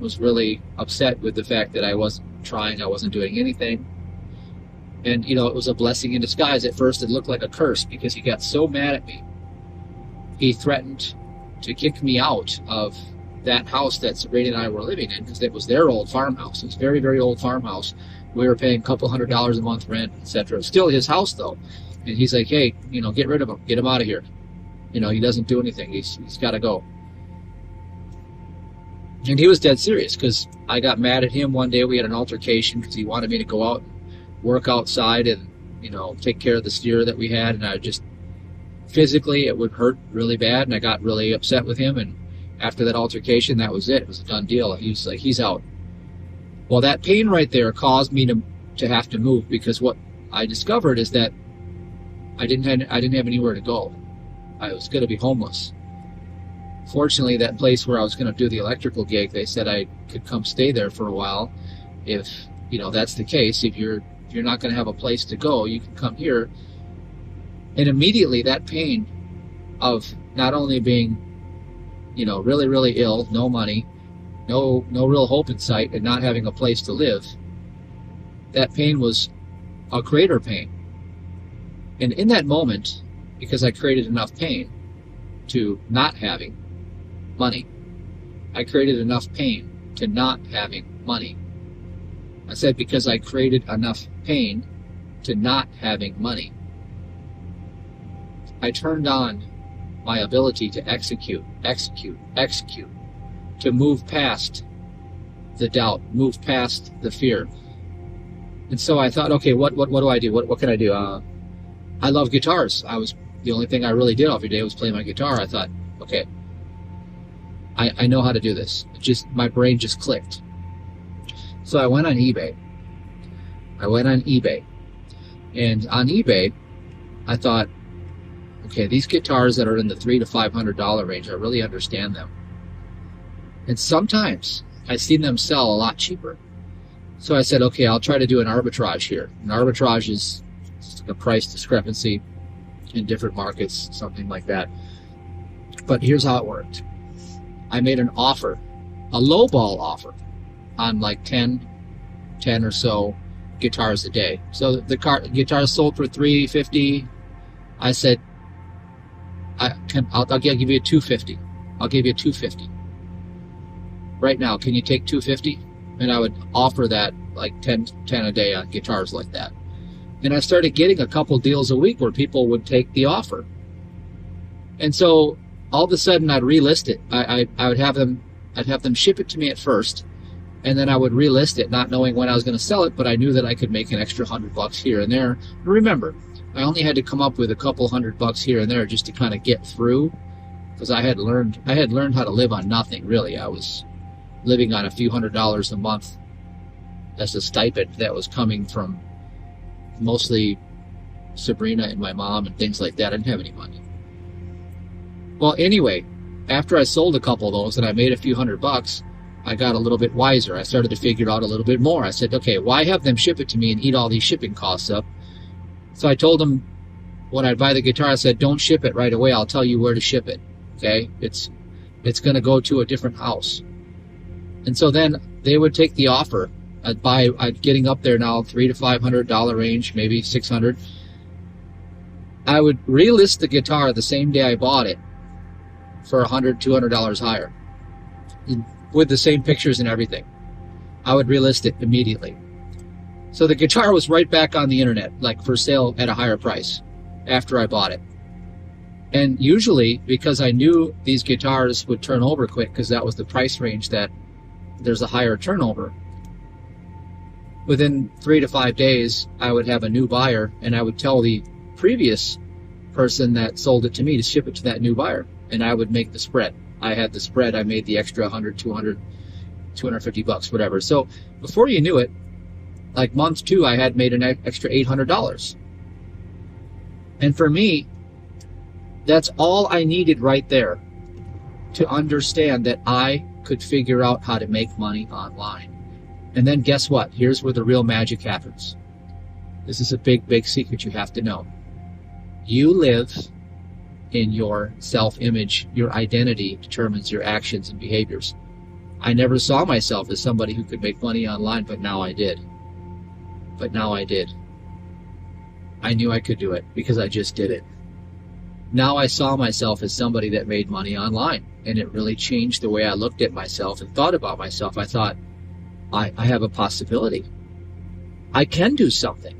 was really upset with the fact that I wasn't trying, I wasn't doing anything. And, you know, it was a blessing in disguise. At first, it looked like a curse because he got so mad at me. He threatened to kick me out of that house that Sabrina and I were living in because it was their old farmhouse. It was a very, very old farmhouse. We were paying a couple $100s a month rent, etc. Still his house, though. And he's like, hey, you know, get rid of him. Get him out of here. You know, he doesn't do anything. He's got to go. And he was dead serious because I got mad at him one day. We had an altercation because he wanted me to go out and work outside and, you know, take care of the steer that we had. And I just, physically, it would hurt really bad. And I got really upset with him. And after that altercation, that was it. It was a done deal. He was like, he's out. Well, that pain right there caused me to have to move because what I discovered is that I didn't have anywhere to go. I was going to be homeless. Fortunately, that place where I was going to do the electrical gig, they said I could come stay there for a while. If, you know, that's the case, if you're not going to have a place to go, you can come here. And immediately that pain of not only being, you know, really, really ill, no money, no real hope in sight, and not having a place to live, that pain was a greater pain. And in that moment, because I created enough pain to not having money, I created enough pain to not having money. I said because I created enough pain to not having money. I turned on my ability to execute, to move past the doubt, move past the fear. And so I thought, okay, what do I do? What can I do? I love guitars. The only thing I really did every day was play my guitar. I thought, okay, I know how to do this. My brain just clicked. So I went on eBay. And on eBay, I thought, okay, these guitars that are in the $300 to $500 range, I really understand them. And sometimes I've seen them sell a lot cheaper. So I said, okay, I'll try to do an arbitrage here. An arbitrage is a price discrepancy in different markets, something like that. But here's how it worked. I made an offer, a lowball offer, on like 10 or so guitars a day. So the guitars sold for $350. I said, I'll give you a $250. I'll give you a $250. Right now, can you take $250? And I would offer that like 10 a day on guitars like that. And I started getting a couple deals a week where people would take the offer. And so all of a sudden I'd relist it. I'd have them ship it to me at first, and then I would relist it, not knowing when I was going to sell it, but I knew that I could make an extra $100 here and there. And remember, I only had to come up with a couple $100 here and there just to kind of get through, because I had learned how to live on nothing, really. I was living on a few $100s a month as a stipend that was coming from mostly Sabrina and my mom and things like that. I didn't have any money. Well, anyway, after I sold a couple of those and I made a few $100, I got a little bit wiser. I started to figure out a little bit more. I said, okay, why have them ship it to me and eat all these shipping costs up? So I told them when I'd buy the guitar, I said, don't ship it right away. I'll tell you where to ship it. Okay? It's going to go to a different house. And so then they would take the offer. I'd getting up there now, $300 to $500 range, maybe $600. I would relist the guitar the same day I bought it for $100, $200 higher, with the same pictures and everything. I would relist it immediately. So the guitar was right back on the internet, like for sale at a higher price after I bought it. And usually, because I knew these guitars would turn over quick, because that was the price range that there's a higher turnover, within 3 to 5 days, I would have a new buyer, and I would tell the previous person that sold it to me to ship it to that new buyer, and I would make the spread. I had the spread. I made the extra 100, 200, $250, whatever. So before you knew it, like month 2, I had made an extra $800. And for me, that's all I needed right there to understand that I could figure out how to make money online. And then guess what? Here's where the real magic happens. This is a big, big secret you have to know. You live in your self-image. Your identity determines your actions and behaviors. I never saw myself as somebody who could make money online, but now I did. I knew I could do it because I just did it. Now I saw myself as somebody that made money online, and it really changed the way I looked at myself and thought about myself. I thought, I have a possibility. I can do something.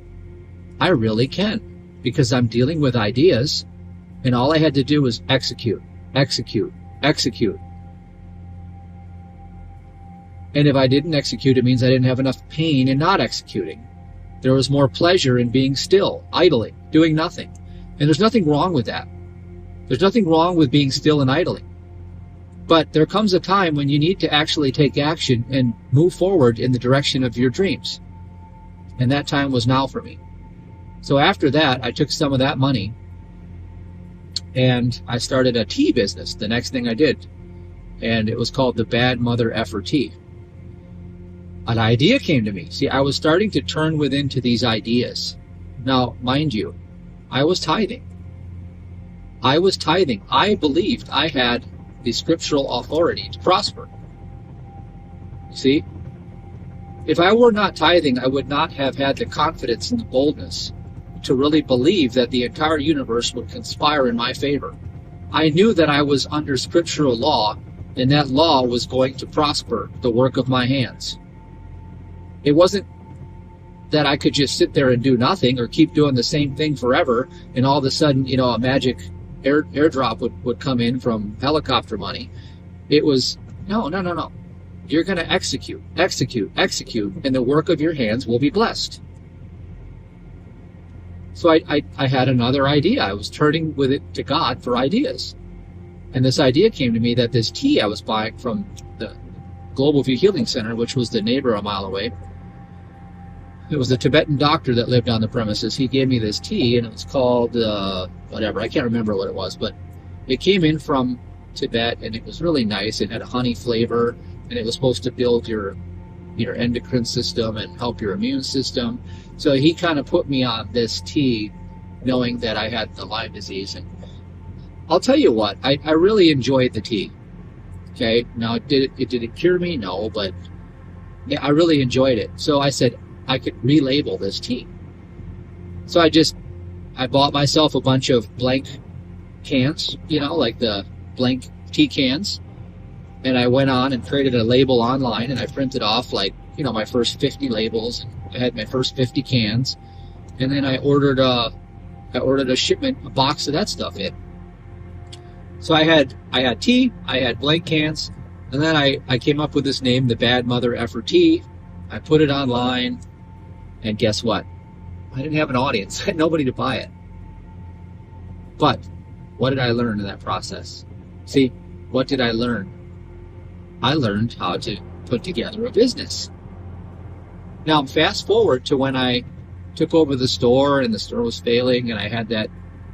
I really can, because I'm dealing with ideas, and all I had to do was execute, execute, execute. And if I didn't execute, it means I didn't have enough pain in not executing. There was more pleasure in being still, idling, doing nothing. And there's nothing wrong with that. There's nothing wrong with being still and idling. But there comes a time when you need to actually take action and move forward in the direction of your dreams. And that time was now for me. So after that, I took some of that money and I started a tea business, the next thing I did. And it was called the Bad Mother Effer Tea. An idea came to me. See, I was starting to turn within to these ideas. Now, mind you, I was tithing. I believed I had the scriptural authority to prosper. See, if I were not tithing, I would not have had the confidence and the boldness to really believe that the entire universe would conspire in my favor. I knew that I was under scriptural law, and that law was going to prosper the work of my hands. It wasn't that I could just sit there and do nothing or keep doing the same thing forever, and all of a sudden, a magic airdrop would come in from helicopter money. It was, no. You're going to execute, and the work of your hands will be blessed. So I had another idea. I was turning with it to God for ideas. And this idea came to me that this tea I was buying from the Global View Healing Center, which was the neighbor a mile away, it was a Tibetan doctor that lived on the premises. He gave me this tea, and it was called, whatever. I can't remember what it was, but it came in from Tibet, and it was really nice. It had a honey flavor, and it was supposed to build your endocrine system and help your immune system. So he kind of put me on this tea, knowing that I had the Lyme disease. And I'll tell you what, I really enjoyed the tea. Okay, now did it cure me? No, but yeah, I really enjoyed it. So I said I could relabel this tea. So I bought myself a bunch of blank cans, like the blank tea cans. And I went on and created a label online, and I printed off my first 50 labels. I had my first 50 cans, and then I ordered a shipment, a box of that stuff in. So I had tea, I had blank cans, and then I came up with this name, the Bad Mother Effer Tea. I put it online, and guess what? I didn't have an audience. I had nobody to buy it. But what did I learn in that process? See, what did I learn? I learned how to put together a business. Now, fast forward to when I took over the store and the store was failing and I had that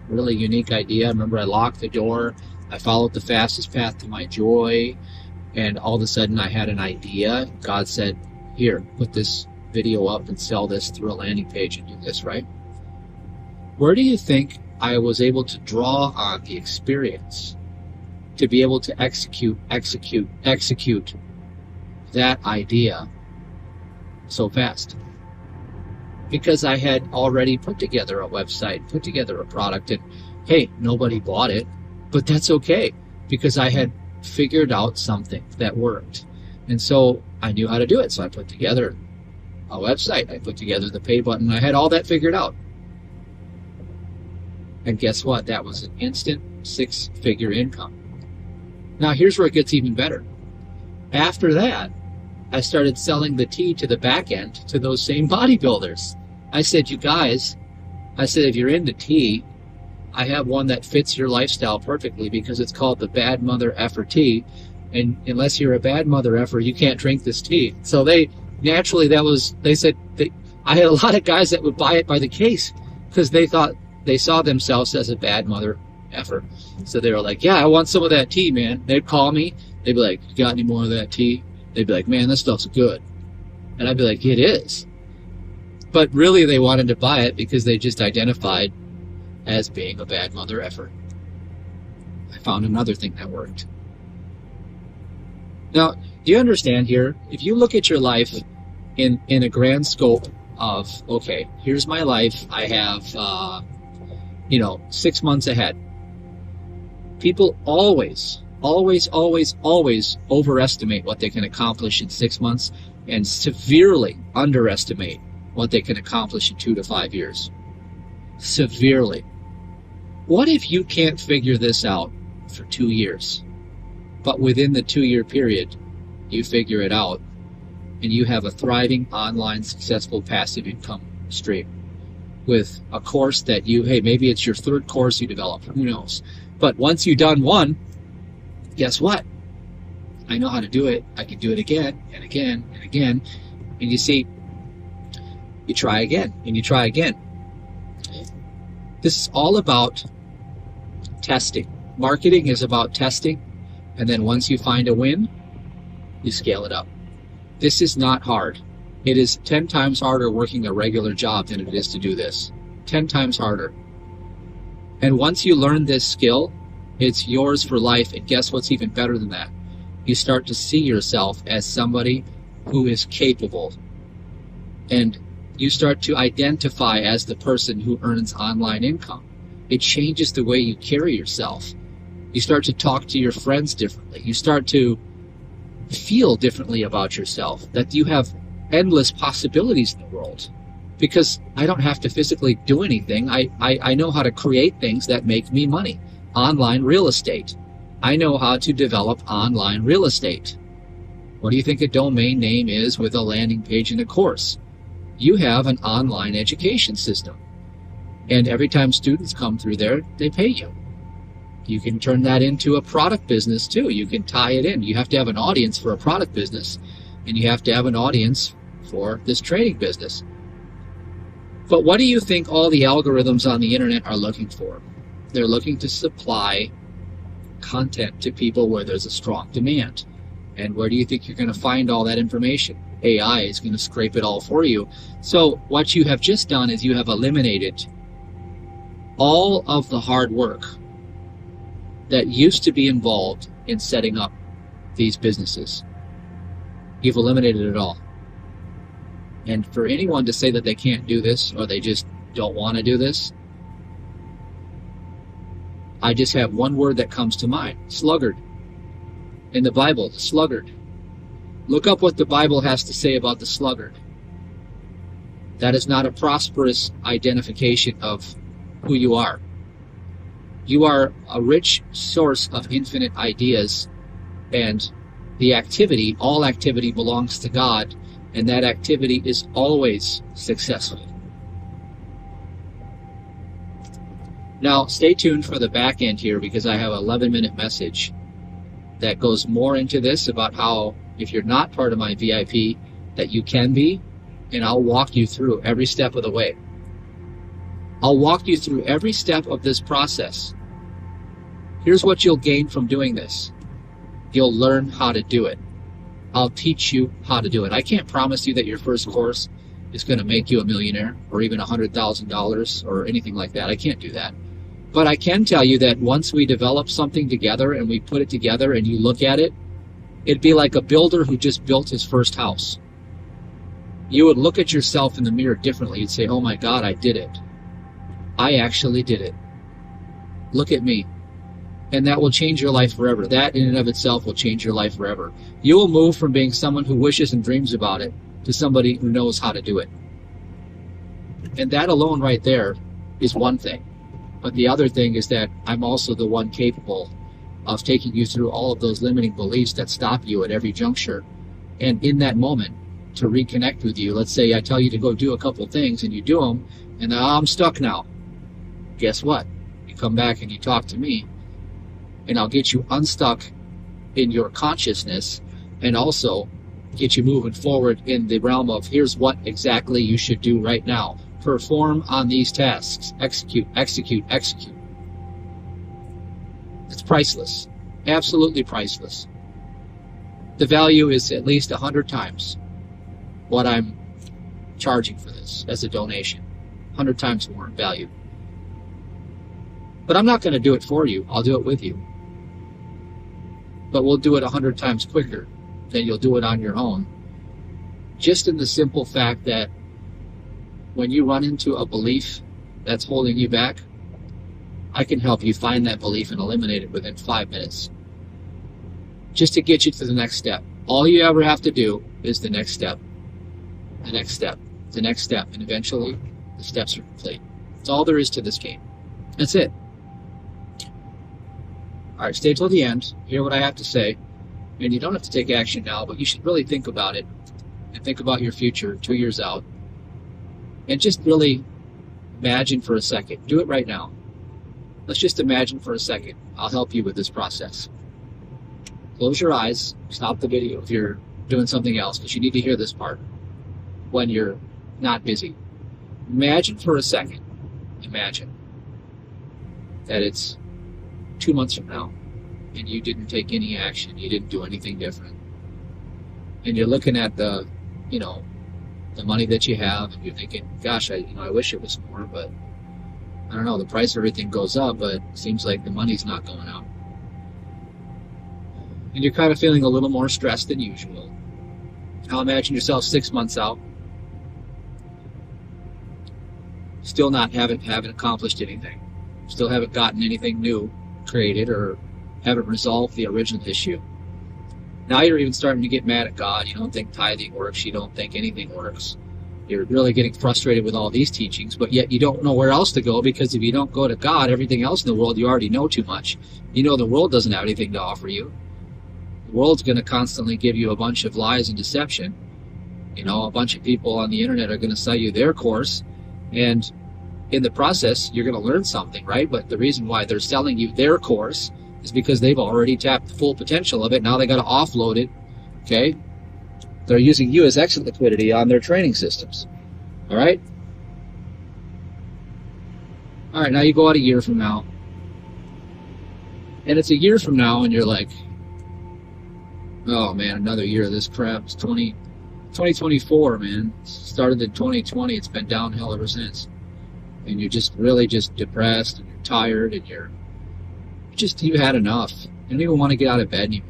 really unique idea. I remember I locked the door. I followed the fastest path to my joy, and all of a sudden I had an idea. God said, here, put this video up and sell this through a landing page and do this, right? Where do you think I was able to draw on the experience to be able to execute that idea so fast? Because I had already put together a website, put together a product, and hey, nobody bought it, but that's okay, because I had figured out something that worked. And so I knew how to do it. So I put together a website, I put together the pay button, I had all that figured out. And guess what? That was an instant 6-figure income. Now here's where it gets even better. After that, I started selling the tea to the back end to those same bodybuilders. I said, you guys, if you're into tea, I have one that fits your lifestyle perfectly, because it's called the Bad Mother Effer Tea. And unless you're a bad mother effer, you can't drink this tea. So I had a lot of guys that would buy it by the case because they thought they saw themselves as a bad mother effer. So they were like, yeah, I want some of that tea, man. They'd call me. They'd be like, you got any more of that tea? They'd be like, man, this stuff's good. And I'd be like, it is. But really they wanted to buy it because they just identified as being a bad mother effer. I found another thing that worked. Now, do you understand here? If you look at your life in a grand scope of, okay, here's my life. I have, 6 months ahead. People always overestimate what they can accomplish in 6 months and severely underestimate what they can accomplish in 2 to 5 years. Severely. What if you can't figure this out for 2 years, but within the 2-year period, you figure it out and you have a thriving online successful passive income stream with a course that maybe it's your 3rd course you develop, who knows? But once you've done one, guess what? I know how to do it. I can do it again and again and again. And you see, you try again and you try again. This is all about testing. Marketing is about testing. And then once you find a win, you scale it up. This is not hard. It is 10 times harder working a regular job than it is to do this. 10 times harder. And once you learn this skill, it's yours for life. And guess what's even better than that? You start to see yourself as somebody who is capable. And you start to identify as the person who earns online income. It changes the way you carry yourself. You start to talk to your friends differently. You start to feel differently about yourself, that you have endless possibilities in the world. Because I don't have to physically do anything. I know how to create things that make me money. Online real estate. I know how to develop online real estate. What do you think a domain name is with a landing page and a course? You have an online education system. And every time students come through there, they pay you. You can turn that into a product business too. You can tie it in. You have to have an audience for a product business, and you have to have an audience for this trading business. But what do you think all the algorithms on the internet are looking for? They're looking to supply content to people where there's a strong demand. And where do you think you're going to find all that information? AI is going to scrape it all for you. So what you have just done is you have eliminated all of the hard work that used to be involved in setting up these businesses. You've eliminated it all. And for anyone to say that they can't do this or they just don't want to do this, I just have one word that comes to mind: sluggard. In the Bible, the sluggard. Look up what the Bible has to say about the sluggard. That is not a prosperous identification of who you are. You are a rich source of infinite ideas, and the activity, all activity belongs to God, and that activity is always successful. Now, stay tuned for the back end here, because I have an 11-minute message that goes more into this about how, if you're not part of my VIP, that you can be, and I'll walk you through every step of the way. I'll walk you through every step of this process. Here's what you'll gain from doing this. You'll learn how to do it. I'll teach you how to do it. I can't promise you that your first course is going to make you a millionaire or even $100,000 or anything like that. I can't do that. But I can tell you that once we develop something together and we put it together and you look at it, it'd be like a builder who just built his first house. You would look at yourself in the mirror differently. You'd say, oh my God, I did it. I actually did it. Look at me. And that will change your life forever. That in and of itself will change your life forever. You will move from being someone who wishes and dreams about it to somebody who knows how to do it. And that alone right there is one thing. But the other thing is that I'm also the one capable of taking you through all of those limiting beliefs that stop you at every juncture. And in that moment, to reconnect with you, let's say I tell you to go do a couple things and you do them, and I'm stuck now. Guess what? You come back and you talk to me, and I'll get you unstuck in your consciousness and also get you moving forward in the realm of here's what exactly you should do right now. Perform on these tasks. Execute, execute, execute. It's priceless. Absolutely priceless. The value is at least 100 times what I'm charging for this as a donation, 100 times more in value. But I'm not going to do it for you. I'll do it with you. But we'll do it 100 times quicker than you'll do it on your own. Just in the simple fact that when you run into a belief that's holding you back, I can help you find that belief and eliminate it within 5 minutes. Just to get you to the next step. All you ever have to do is the next step, the next step, the next step, and eventually the steps are complete. That's all there is to this game. That's it. All right, stay till the end, hear what I have to say, and you don't have to take action now, but you should really think about it and think about your future 2 years out, and just really imagine for a second. Do it right now. Let's just imagine for a second. I'll help you with this process. Close your eyes, stop the video if you're doing something else, because you need to hear this part when you're not busy. Imagine for a second, imagine that it's 2 months from now and you didn't take any action, you didn't do anything different. And you're looking at the money that you have, and you're thinking, gosh, I wish it was more, but I don't know, the price of everything goes up, but it seems like the money's not going out. And you're kind of feeling a little more stressed than usual. Now imagine yourself 6 months out, still not haven't accomplished anything, still haven't gotten anything new created, or haven't resolved the original issue. Now you're even starting to get mad at God. You don't think tithing works, you don't think anything works. You're really getting frustrated with all these teachings, but yet you don't know where else to go, because if you don't go to God, everything else in the world you already know too much. You know the world doesn't have anything to offer you. The world's going to constantly give you a bunch of lies and deception. A bunch of people on the internet are going to sell you their course, and in the process, you're going to learn something, right? But the reason why they're selling you their course is because they've already tapped the full potential of it. Now they got to offload it, okay? They're using you as exit liquidity on their training systems, all right? All right, now you go out a year from now, and it's a year from now, and you're like, oh man, another year of this crap. It's 2024, man. It started in 2020. It's been downhill ever since. And you're just really just depressed, and you're tired, and you had enough. You don't even want to get out of bed anymore.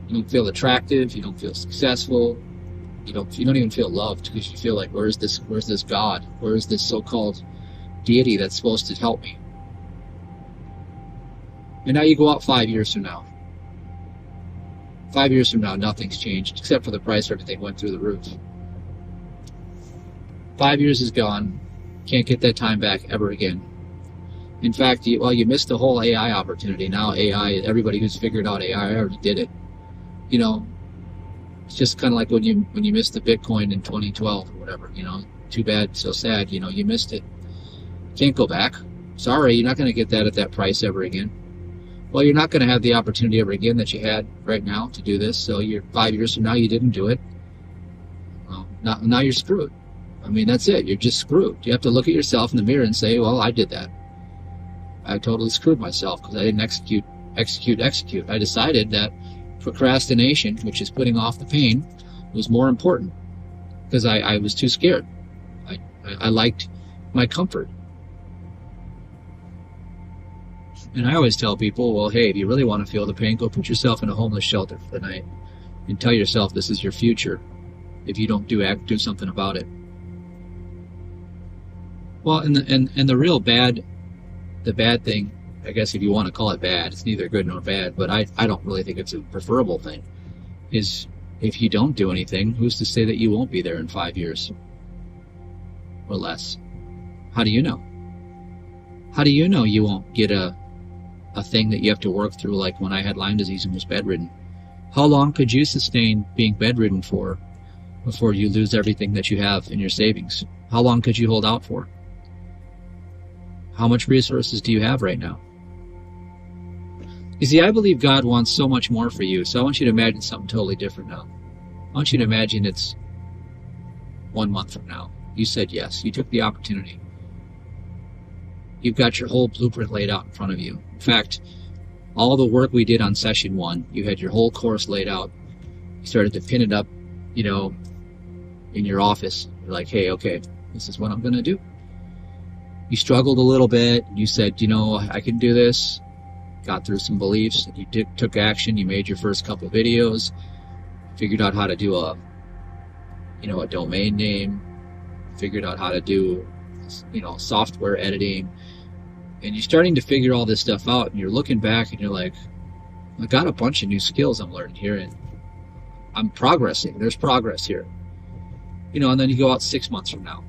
You don't feel attractive. You don't feel successful. You don't even feel loved, because you feel like, where's this God? Where's this so-called deity that's supposed to help me? And now you go out 5 years from now. 5 years from now, nothing's changed, except for the price. Everything went through the roof. 5 years is gone. Can't get that time back ever again. In fact, you missed the whole AI opportunity. Now AI, everybody who's figured out AI already did it. It's just kind of like when you missed the Bitcoin in 2012 or whatever. Too bad, so sad. You missed it. Can't go back. Sorry, you're not going to get that at that price ever again. Well, you're not going to have the opportunity ever again that you had right now to do this. So 5 years from now, you didn't do it. Well, now you're screwed. I mean, that's it. You're just screwed. You have to look at yourself in the mirror and say, well, I did that. I totally screwed myself because I didn't execute. I decided that procrastination, which is putting off the pain, was more important because I was too scared. I liked my comfort. And I always tell people, well, hey, if you really want to feel the pain, go put yourself in a homeless shelter for the night and tell yourself this is your future if you don't do something about it. Well, and the real bad, the bad thing, I guess if you want to call it bad, it's neither good nor bad, but I don't really think it's a preferable thing, is if you don't do anything, who's to say that you won't be there in 5 years or less? How do you know? How do you know you won't get a thing that you have to work through, like when I had Lyme disease and was bedridden? How long could you sustain being bedridden for before you lose everything that you have in your savings? How long could you hold out for? How much resources do you have right now? You see, I believe God wants so much more for you, so I want you to imagine something totally different now. I want you to imagine it's 1 month from now. You said yes. You took the opportunity. You've got your whole blueprint laid out in front of you. In fact, all the work we did on session 1, you had your whole course laid out. You started to pin it up, in your office. You're like, hey, okay, this is what I'm going to do. You struggled a little bit. You said, I can do this. Got through some beliefs. You took action. You made your first couple videos. Figured out how to do a domain name. Figured out how to do, software editing. And you're starting to figure all this stuff out. And you're looking back and you're like, I got a bunch of new skills I'm learning here. And I'm progressing. There's progress here. And then you go out 6 months from now.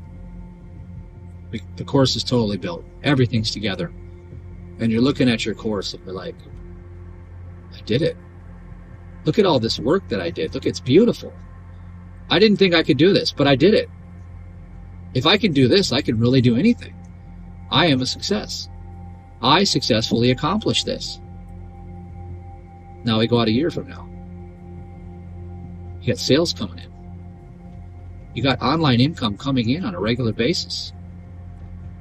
The course is totally built. Everything's together. And you're looking at your course and you're like, I did it. Look at all this work that I did. Look, it's beautiful. I didn't think I could do this, but I did it. If I can do this, I can really do anything. I am a success. I successfully accomplished this. Now we go out a year from now. You got sales coming in. You got online income coming in on a regular basis.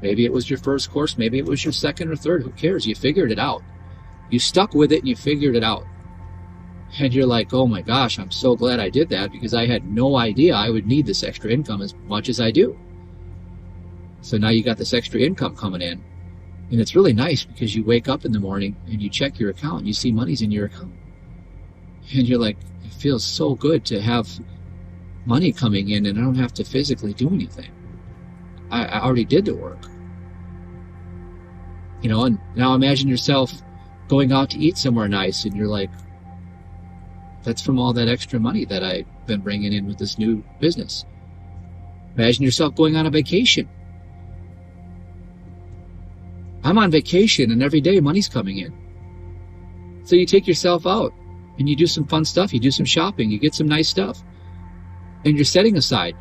Maybe it was your first course. Maybe it was your second or third. Who cares? You figured it out. You stuck with it and you figured it out. And you're like, oh my gosh, I'm so glad I did that because I had no idea I would need this extra income as much as I do. So now you got this extra income coming in. And it's really nice because you wake up in the morning and you check your account and you see money's in your account. And you're like, it feels so good to have money coming in and I don't have to physically do anything. I already did the work. And now imagine yourself going out to eat somewhere nice and you're like, that's from all that extra money that I've been bringing in with this new business. Imagine yourself going on a vacation. I'm on vacation and every day money's coming in. So you take yourself out and you do some fun stuff. You do some shopping. You get some nice stuff. And you're setting aside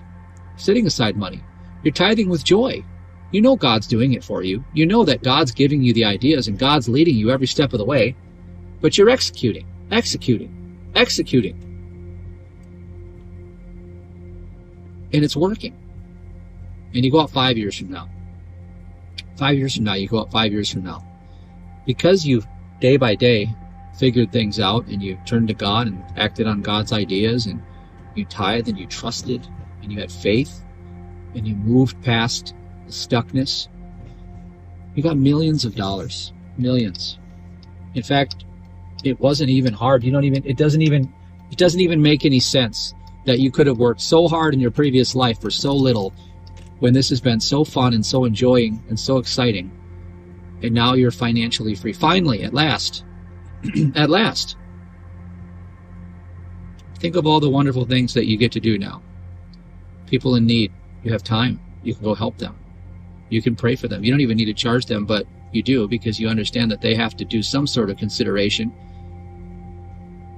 money. You're tithing with joy. You know God's doing it for you. You know that God's giving you the ideas and God's leading you every step of the way. But you're executing. And it's working. And you go out 5 years from now. 5 years from now, you go out 5 years from now. Because you've day by day figured things out and you turned to God and acted on God's ideas and you tithed and you trusted and you had faith and you moved past the stuckness, you got millions of dollars. Millions. In fact, it wasn't even hard. It doesn't even make any sense that you could have worked so hard in your previous life for so little when this has been so fun and so enjoying and so exciting. And now you're financially free. Finally, at last. At last. Think of all the wonderful things that you get to do now. People in need. You have time. You can go help them. You can pray for them. You don't even need to charge them, but you do because you understand that they have to do some sort of consideration.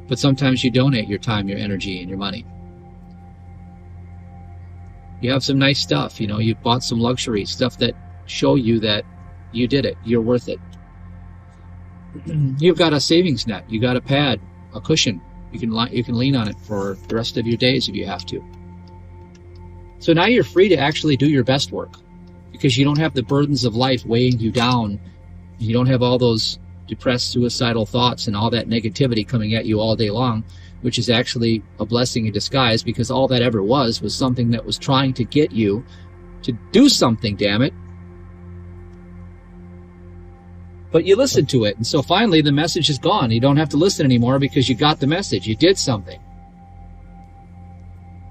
But sometimes you donate your time, your energy, and your money. You have some nice stuff. You bought some luxury stuff that show you that you did it. You're worth it. You've got a savings net. You got a pad, a cushion. You can lean on it for the rest of your days if you have to. So now you're free to actually do your best work because you don't have the burdens of life weighing you down. You don't have all those depressed, suicidal thoughts and all that negativity coming at you all day long, which is actually a blessing in disguise because all that ever was something that was trying to get you to do something, damn it. But you listened to it, and so finally the message is gone. You don't have to listen anymore because you got the message. You did something.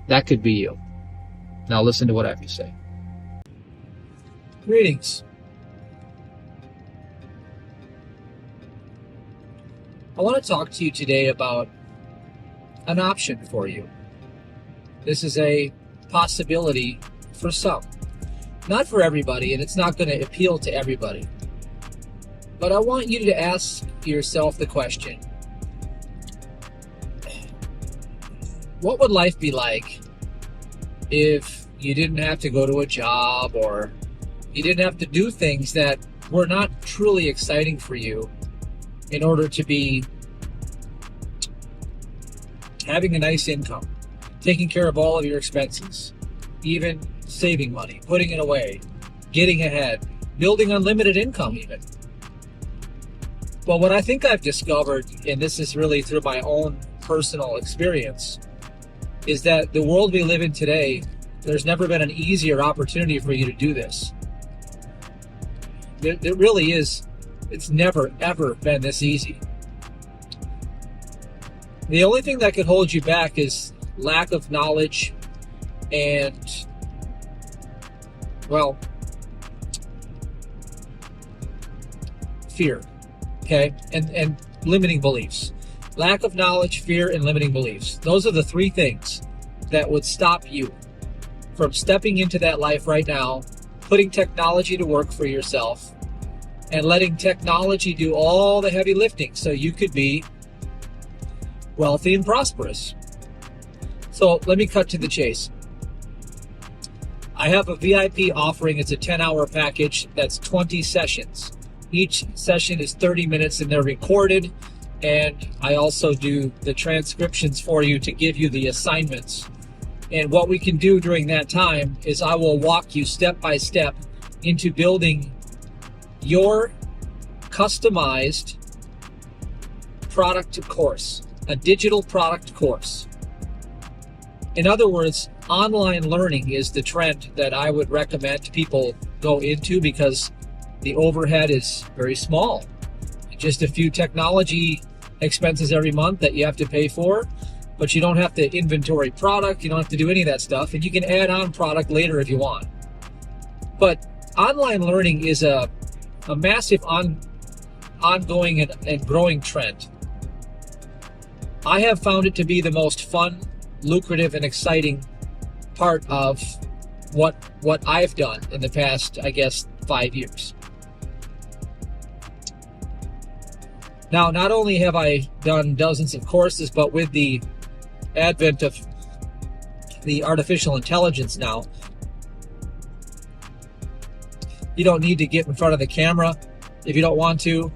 That could be you. Now listen to what I have to say. Greetings. I want to talk to you today about an option for you. This is a possibility for some. Not for everybody, and it's not going to appeal to everybody. But I want you to ask yourself the question, what would life be like if you didn't have to go to a job or you didn't have to do things that were not truly exciting for you in order to be having a nice income, taking care of all of your expenses, even saving money, putting it away, getting ahead, building unlimited income even? Well, what I think I've discovered, and this is really through my own personal experience, is that the world we live in today There's never been an easier opportunity for you to do this. It really is. It's never, ever been this easy. The only thing that could hold you back is lack of knowledge and, well, fear, okay? And limiting beliefs. Lack of knowledge, fear, and limiting beliefs. Those are the three things that would stop you from stepping into that life right now, putting technology to work for yourself, and letting technology do all the heavy lifting so you could be wealthy and prosperous. So let me cut to the chase. I have a VIP offering. It's a 10-hour package. That's 20 sessions. Each session is 30 minutes and they're recorded. And I also do the transcriptions for you to give you the assignments. And what we can do during that time is I will walk you step by step into building your customized product course, a digital product course. In other words, online learning is the trend that I would recommend people go into because the overhead is very small. Just a few technology expenses every month that you have to pay for, but you don't have to inventory product, you don't have to do any of that stuff, and you can add on product later if you want. But online learning is a massive ongoing and growing trend. I have found it to be the most fun, lucrative, and exciting part of what I've done in the past, I guess, 5 years. Now, not only have I done dozens of courses, but with the advent of the artificial intelligence now, you don't need to get in front of the camera if you don't want to.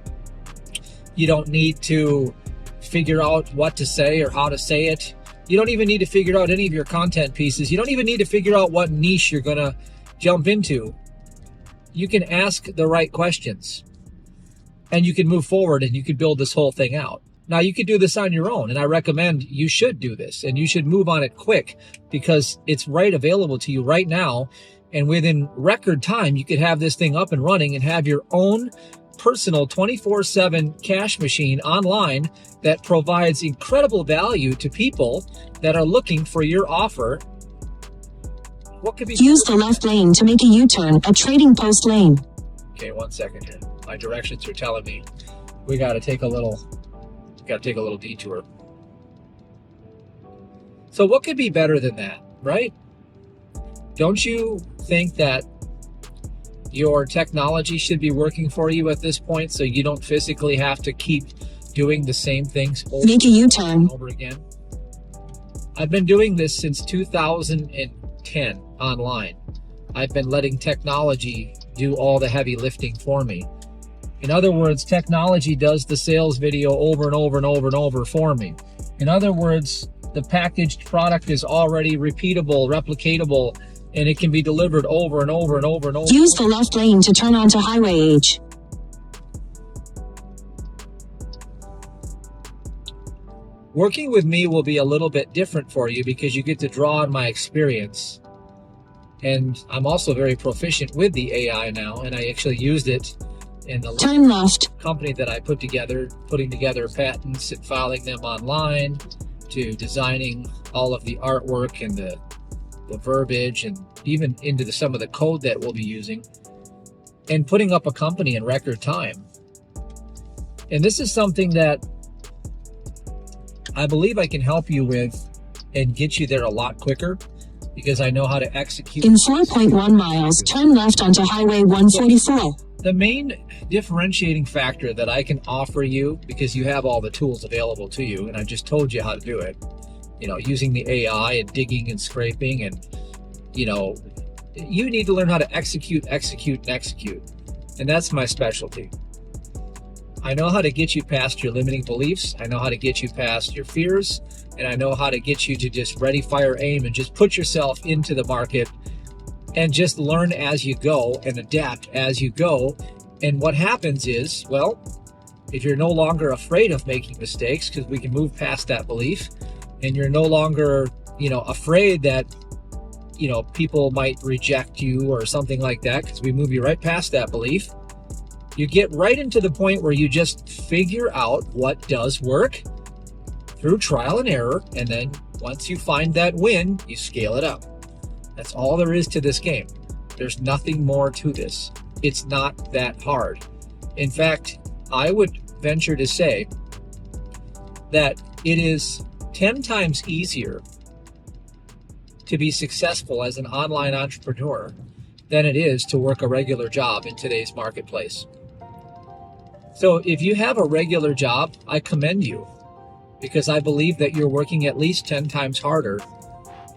You don't need to figure out what to say or how to say it. You don't even need to figure out any of your content pieces. You don't even need to figure out what niche you're going to jump into. You can ask the right questions and you can move forward and you can build this whole thing out. Now, you could do this on your own, and I recommend you should do this, and you should move on it quick because it's right available to you right now. And within record time, you could have this thing up and running and have your own personal 24/7 cash machine online that provides incredible value to people that are looking for your offer. What could be? Use the left lane to make a U-turn at Trading Post Lane. Okay, 1 second here. My directions are telling me we got to take a little detour. So what could be better than that, right? Don't you think that your technology should be working for you at this point so you don't physically have to keep doing the same things over Make a U-turn. and over again? I've been doing this since 2010 online. I've been letting technology do all the heavy lifting for me. In other words, technology does the sales video over and over and over and over for me. In other words, the packaged product is already repeatable, replicatable, and it can be delivered over and over and over and over. Use the left lane to turn onto Highway H. Working with me will be a little bit different for you because you get to draw on my experience. And I'm also very proficient with the AI now, and I actually used it in the Turn left. company that I put together, putting together patents and filing them online, to designing all of the artwork and the verbiage, and even into some of the code that we'll be using, and putting up a company in record time. And this is something that I believe I can help you with and get you there a lot quicker because I know how to execute. In 4.1 miles, turn left onto Highway 144. The main differentiating factor that I can offer you, because you have all the tools available to you, and I just told you how to do it, using the AI and digging and scraping, and, you need to learn how to execute. And that's my specialty. I know how to get you past your limiting beliefs. I know how to get you past your fears, and I know how to get you to just ready, fire, aim, and just put yourself into the market and just learn as you go and adapt as you go. And what happens is, well, if you're no longer afraid of making mistakes, because we can move past that belief, and you're no longer, afraid that, people might reject you or something like that, because we move you right past that belief. You get right into the point where you just figure out what does work through trial and error, and then once you find that win, you scale it up. That's all there is to this game. There's nothing more to this. It's not that hard. In fact, I would venture to say that it is 10 times easier to be successful as an online entrepreneur than it is to work a regular job in today's marketplace. So if you have a regular job, I commend you, because I believe that you're working at least 10 times harder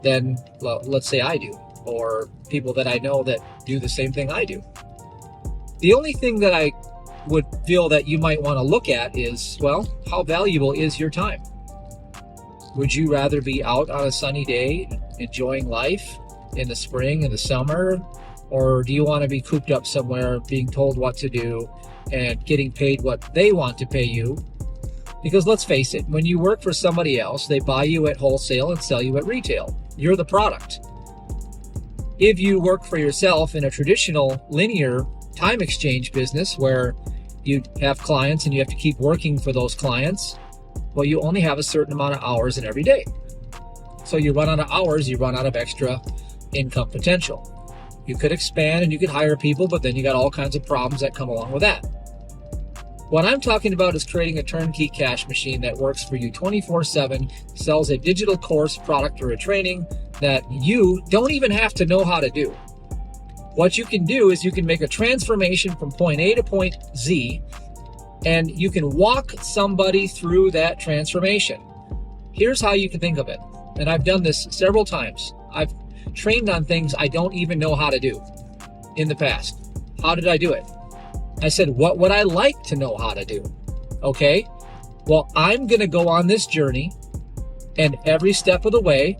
than, well, let's say I do, or people that I know that do the same thing I do. The only thing that I would feel that you might want to look at is, well, how valuable is your time? Would you rather be out on a sunny day enjoying life in the spring and the summer, or do you want to be cooped up somewhere being told what to do and getting paid what they want to pay you? Because let's face it, when you work for somebody else, they buy you at wholesale and sell you at retail. You're the product. If you work for yourself in a traditional linear time exchange business where you have clients and you have to keep working for those clients, well, you only have a certain amount of hours in every day. So you run out of hours, you run out of extra income potential. You could expand and you could hire people, but then you got all kinds of problems that come along with that. What I'm talking about is creating a turnkey cash machine that works for you 24/7, sells a digital course, product, or a training that you don't even have to know how to do. What you can do is you can make a transformation from point A to point Z, and you can walk somebody through that transformation. Here's how you can think of it. And I've done this several times. I've trained on things I don't even know how to do in the past. How did I do it? I said, what would I like to know how to do? Okay, well, I'm going to go on this journey, and every step of the way,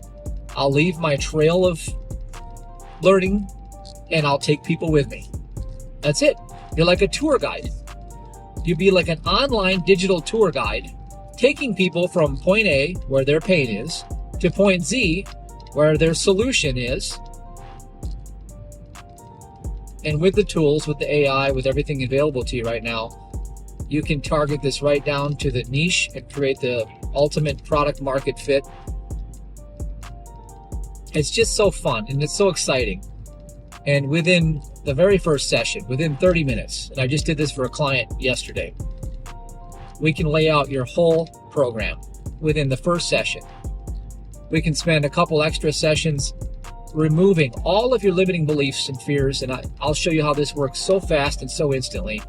I'll leave my trail of learning, and I'll take people with me. That's it. You're like a tour guide. You'd be like an online digital tour guide, taking people from point A, where their pain is, to point Z, where their solution is. And with the tools, with the AI, with everything available to you right now, you can target this right down to the niche and create the ultimate product market fit. It's just so fun and it's so exciting. And within the very first session, within 30 minutes, and I just did this for a client yesterday, we can lay out your whole program within the first session. We can spend a couple extra sessions removing all of your limiting beliefs and fears, and I'll show you how this works so fast and so instantly.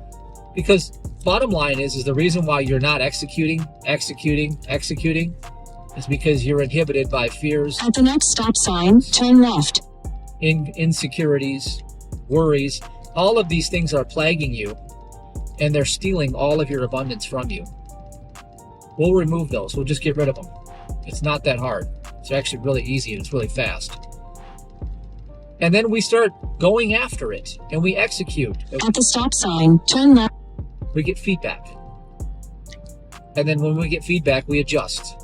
Because bottom line is the reason why you're not executing is because you're inhibited by fears. At the next stop sign, turn left. Insecurities, worries. All of these things are plaguing you, and they're stealing all of your abundance from you. We'll remove those. We'll just get rid of them. It's not that hard. It's actually really easy and it's really fast. And then we start going after it and we execute. At the stop sign, turn left. We get feedback. And then when we get feedback, we adjust.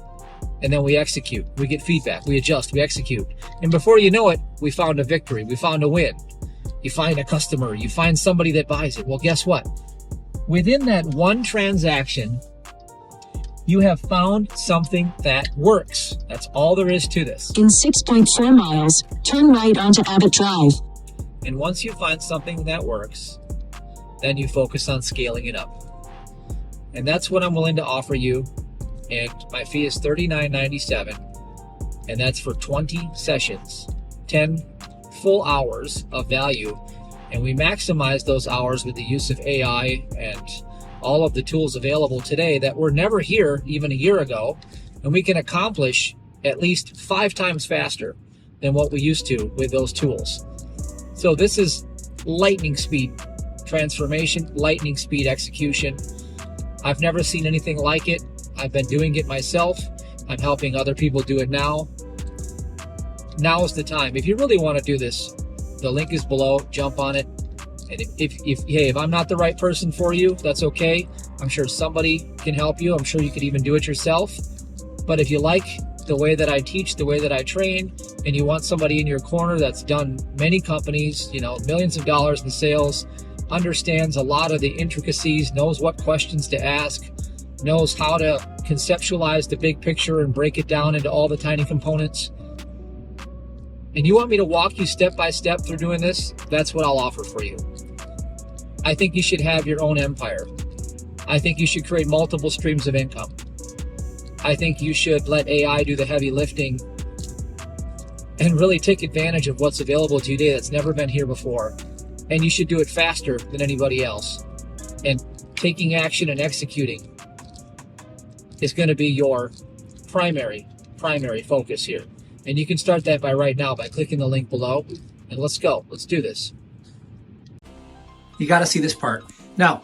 And then we execute. We get feedback. We adjust. We execute. And before you know it, we found a victory. We found a win. You find a customer. You find somebody that buys it. Well, guess what? Within that one transaction, you have found something that works. That's all there is to this. In 6.4 miles, turn right onto Abbott Drive. And once you find something that works, then you focus on scaling it up. And that's what I'm willing to offer you. And my fee is $39.97. And that's for 20 sessions, 10 full hours of value. And we maximize those hours with the use of AI and all of the tools available today that were never here even a year ago. And we can accomplish at least 5 times faster than what we used to with those tools. So this is lightning speed transformation, lightning speed execution. I've never seen anything like it. I've been doing it myself. I'm helping other people do it now. Now is the time. If you really want to do this, the link is below. Jump on it. And if I'm not the right person for you, that's okay. I'm sure somebody can help you. I'm sure you could even do it yourself. But if you like the way that I teach, the way that I train, and you want somebody in your corner that's done many companies, millions of dollars in sales, understands a lot of the intricacies, knows what questions to ask, knows how to conceptualize the big picture and break it down into all the tiny components, and you want me to walk you step by step through doing this, that's what I'll offer for you. I think you should have your own empire. I think you should create multiple streams of income. I think you should let AI do the heavy lifting and really take advantage of what's available to you today that's never been here before. And you should do it faster than anybody else. And taking action and executing is going to be your primary focus here. And you can start that right now by clicking the link below. And let's go. Let's do this. You got to see this part. Now,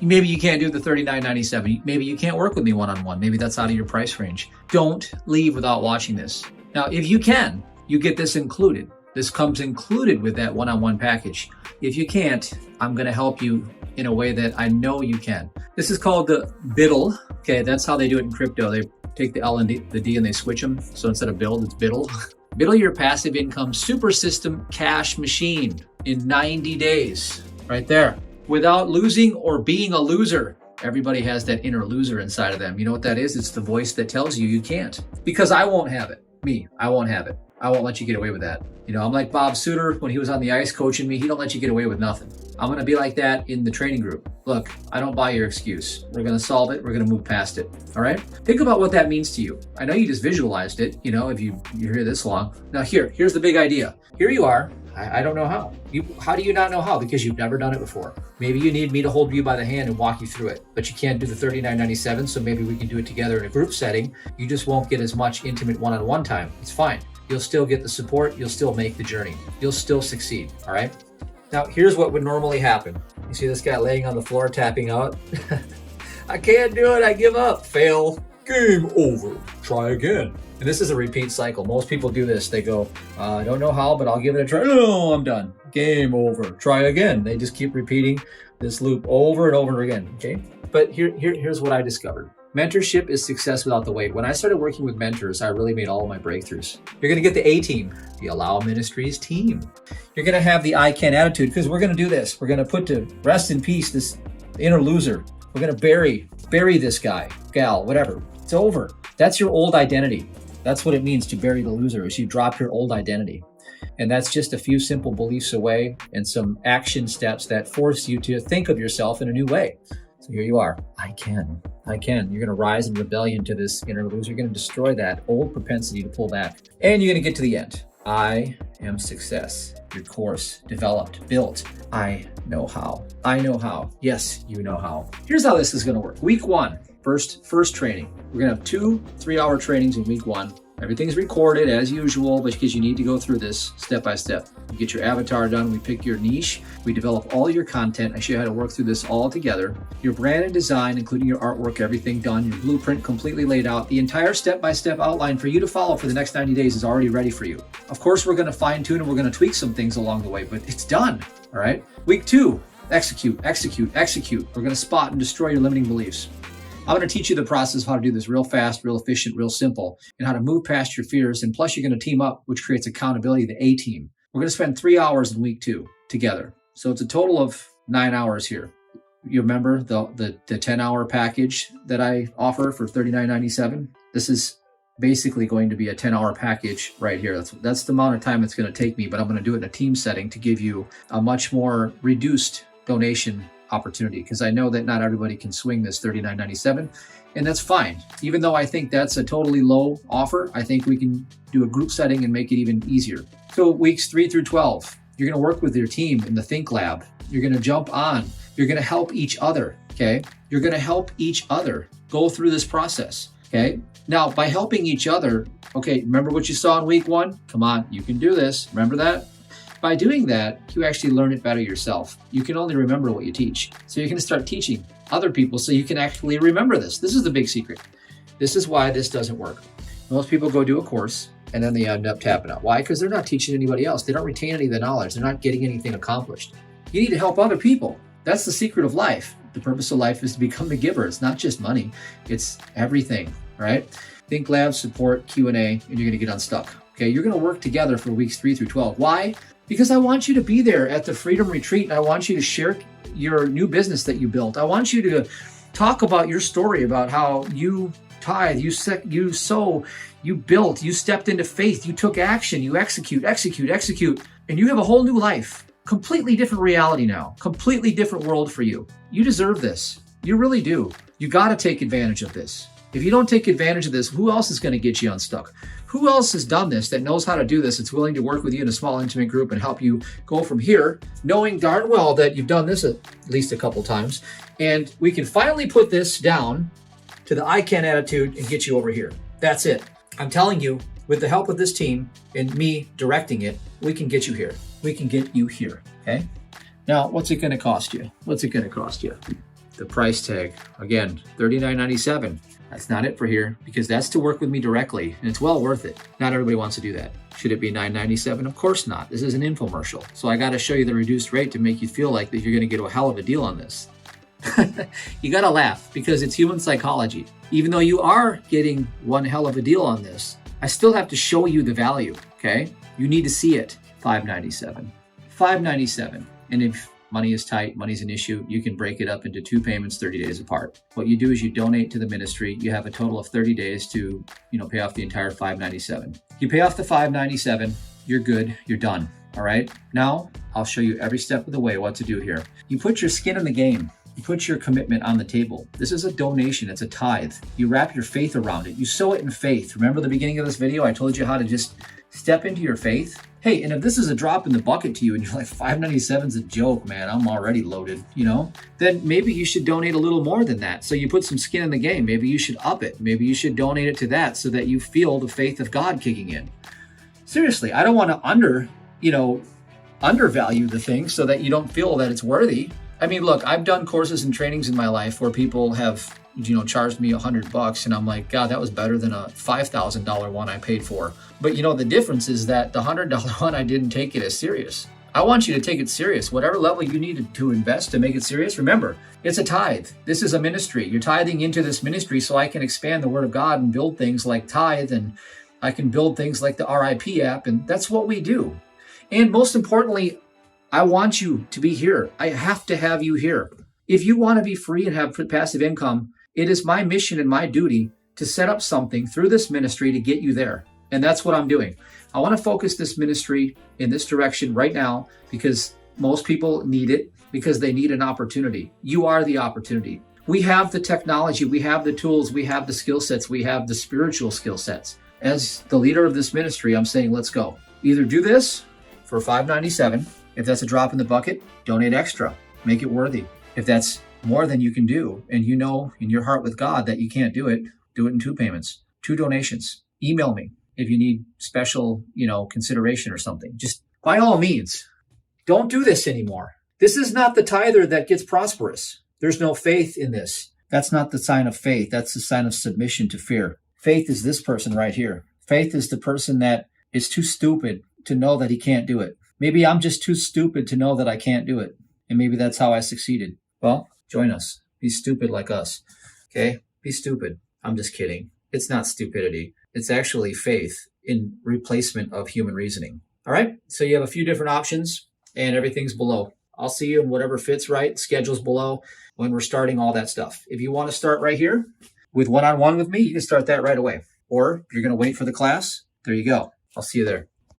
maybe you can't do the $39.97. Maybe you can't work with me one-on-one. Maybe that's out of your price range. Don't leave without watching this. Now, if you can, you get this included. This comes included with that one-on-one package. If you can't, I'm going to help you in a way that I know you can. This is called the BIDL. Okay, that's how they do it in crypto. They take the L and the D and they switch them. So instead of build, it's BIDL. BIDL your passive income super system cash machine in 90 days. Right there. Without losing or being a loser. Everybody has that inner loser inside of them. You know what that is? It's the voice that tells you can't. Because I won't have it. I won't have it. I won't let you get away with that. I'm like Bob Suter when he was on the ice coaching me. He don't let you get away with nothing. I'm going to be like that in the training group. Look, I don't buy your excuse. We're going to solve it. We're going to move past it. All right? Think about what that means to you. I know you just visualized it, if you're here this long. Now here's the big idea. Here you are. I don't know how. How do you not know how? Because you've never done it before. Maybe you need me to hold you by the hand and walk you through it, but you can't do the $39.97, so maybe we can do it together in a group setting. You just won't get as much intimate one-on-one time. It's fine. You'll still get the support. You'll still make the journey. You'll still succeed, all right? Now, here's what would normally happen. You see this guy laying on the floor tapping out? I can't do it. I give up. Fail. Game over. Try again. And this is a repeat cycle. Most people do this. They go, I don't know how, but I'll give it a try. No, I'm done. Game over. Try again. They just keep repeating this loop over and over again. Okay. But here's what I discovered. Mentorship is success without the wait. When I started working with mentors, I really made all of my breakthroughs. You're going to get the A team, the Allow Ministries team. You're going to have the I can attitude because we're going to do this. We're going to put to rest in peace this inner loser. We're going to bury this guy, gal, whatever. It's over. That's your old identity. That's what it means to bury the loser, is you drop your old identity. And that's just a few simple beliefs away and some action steps that force you to think of yourself in a new way. So here you are. I can. You're going to rise in rebellion to this inner loser. You're going to destroy that old propensity to pull back. And you're going to get to the end. I am success. Your course developed, built. I know how. Yes, you know how. Here's how this is going to work. Week 1. First training. We're going to have 2 3-hour trainings in week 1. Everything's recorded as usual, because you need to go through this step by step. You get your avatar done. We pick your niche. We develop all your content. I show you how to work through this all together. Your brand and design, including your artwork, everything done. Your blueprint completely laid out. The entire step-by-step outline for you to follow for the next 90 days is already ready for you. Of course, we're going to fine tune and we're going to tweak some things along the way, but it's done. All right. Week 2, execute. We're going to spot and destroy your limiting beliefs. I'm going to teach you the process of how to do this real fast, real efficient, real simple, and how to move past your fears. And plus, you're going to team up, which creates accountability, the A team. We're going to spend 3 hours in week 2 together. So it's a total of 9 hours here. You remember the 10-hour package that I offer for $39.97? This is basically going to be a 10-hour package right here. That's the amount of time it's going to take me, but I'm going to do it in a team setting to give you a much more reduced donation opportunity, because I know that not everybody can swing this $39.97, and that's fine. Even though I think that's a totally low offer, I think we can do a group setting and make it even easier. So weeks 3 through 12, you're going to work with your team in the Think Lab. You're going to jump on. You're going to help each other. Okay. You're going to help each other go through this process. Okay. Now, by helping each other, okay, remember what you saw in week 1? Come on, you can do this. Remember that? By doing that, you actually learn it better yourself. You can only remember what you teach. So you're going to start teaching other people so you can actually remember this. This is the big secret. This is why this doesn't work. Most people go do a course and then they end up tapping out. Why? Because they're not teaching anybody else. They don't retain any of the knowledge. They're not getting anything accomplished. You need to help other people. That's the secret of life. The purpose of life is to become the giver. It's not just money. It's everything, right? Think Lab, support, Q&A, and you're going to get unstuck. Okay, you're going to work together for weeks 3 through 12. Why? Because I want you to be there at the Freedom Retreat, and I want you to share your new business that you built. I want you to talk about your story, about how you tithe, you sow, you built, you stepped into faith, you took action, you execute, and you have a whole new life. Completely different reality now. Completely different world for you. You deserve this. You really do. You got to take advantage of this. If you don't take advantage of this, who else is going to get you unstuck? Who else has done this, that knows how to do this, that's willing to work with you in a small, intimate group and help you go from here, knowing darn well that you've done this at least a couple times, and we can finally put this down to the I can attitude and get you over here. That's it. I'm telling you, with the help of this team and me directing it, we can get you here. We can get you here, okay? Now, what's it going to cost you? What's it going to cost you? The price tag, again, $39.97. That's not it for here, because that's to work with me directly, and it's well worth it. Not everybody wants to do that. Should it be $9.97? Of course not. This is an infomercial. So I got to show you the reduced rate to make you feel like that you're going to get a hell of a deal on this. You got to laugh, because it's human psychology. Even though you are getting one hell of a deal on this, I still have to show you the value, okay? You need to see it. $5.97. $5.97. And if money is tight, money's an issue, you can break it up into 2 payments 30 days apart. What you do is you donate to the ministry. You have a total of 30 days to, pay off the entire $5.97. You pay off the $5.97, you're good, you're done. All right? Now, I'll show you every step of the way what to do here. You put your skin in the game. You put your commitment on the table. This is a donation. It's a tithe. You wrap your faith around it. You sow it in faith. Remember the beginning of this video? I told you how to just step into your faith. Hey, and if this is a drop in the bucket to you and you're like, $5.97 is a joke, man, I'm already loaded, then maybe you should donate a little more than that. So you put some skin in the game. Maybe you should up it. Maybe you should donate it to that so that you feel the faith of God kicking in. Seriously, I don't want to undervalue the thing so that you don't feel that it's worthy. I mean, look, I've done courses and trainings in my life where people have, charged me $100 and I'm like, God, that was better than a $5,000 one I paid for. But the difference is that the $100 one, I didn't take it as serious. I want you to take it serious. Whatever level you need to invest to make it serious, remember, it's a tithe. This is a ministry. You're tithing into this ministry so I can expand the word of God and build things like Tithe, and I can build things like the RIP app, and that's what we do. And most importantly, I want you to be here. I have to have you here. If you want to be free and have passive income, it is my mission and my duty to set up something through this ministry to get you there. And that's what I'm doing. I want to focus this ministry in this direction right now because most people need it, because they need an opportunity. You are the opportunity. We have the technology, we have the tools, we have the skill sets, we have the spiritual skill sets. As the leader of this ministry, I'm saying, let's go. Either do this for $5.97. If that's a drop in the bucket, donate extra. Make it worthy. If that's more than you can do, and you know in your heart with God that you can't do it in 2 payments, 2 donations. Email me if you need special, consideration or something. Just by all means, don't do this anymore. This is not the tither that gets prosperous. There's no faith in this. That's not the sign of faith. That's the sign of submission to fear. Faith is this person right here. Faith is the person that is too stupid to know that he can't do it. Maybe I'm just too stupid to know that I can't do it. And maybe that's how I succeeded. Well, join us. Be stupid like us. Okay? Be stupid. I'm just kidding. It's not stupidity. It's actually faith in replacement of human reasoning. All right? So you have a few different options and everything's below. I'll see you in whatever fits right. Schedule's below when we're starting all that stuff. If you want to start right here with one-on-one with me, you can start that right away. Or if you're going to wait for the class, there you go. I'll see you there.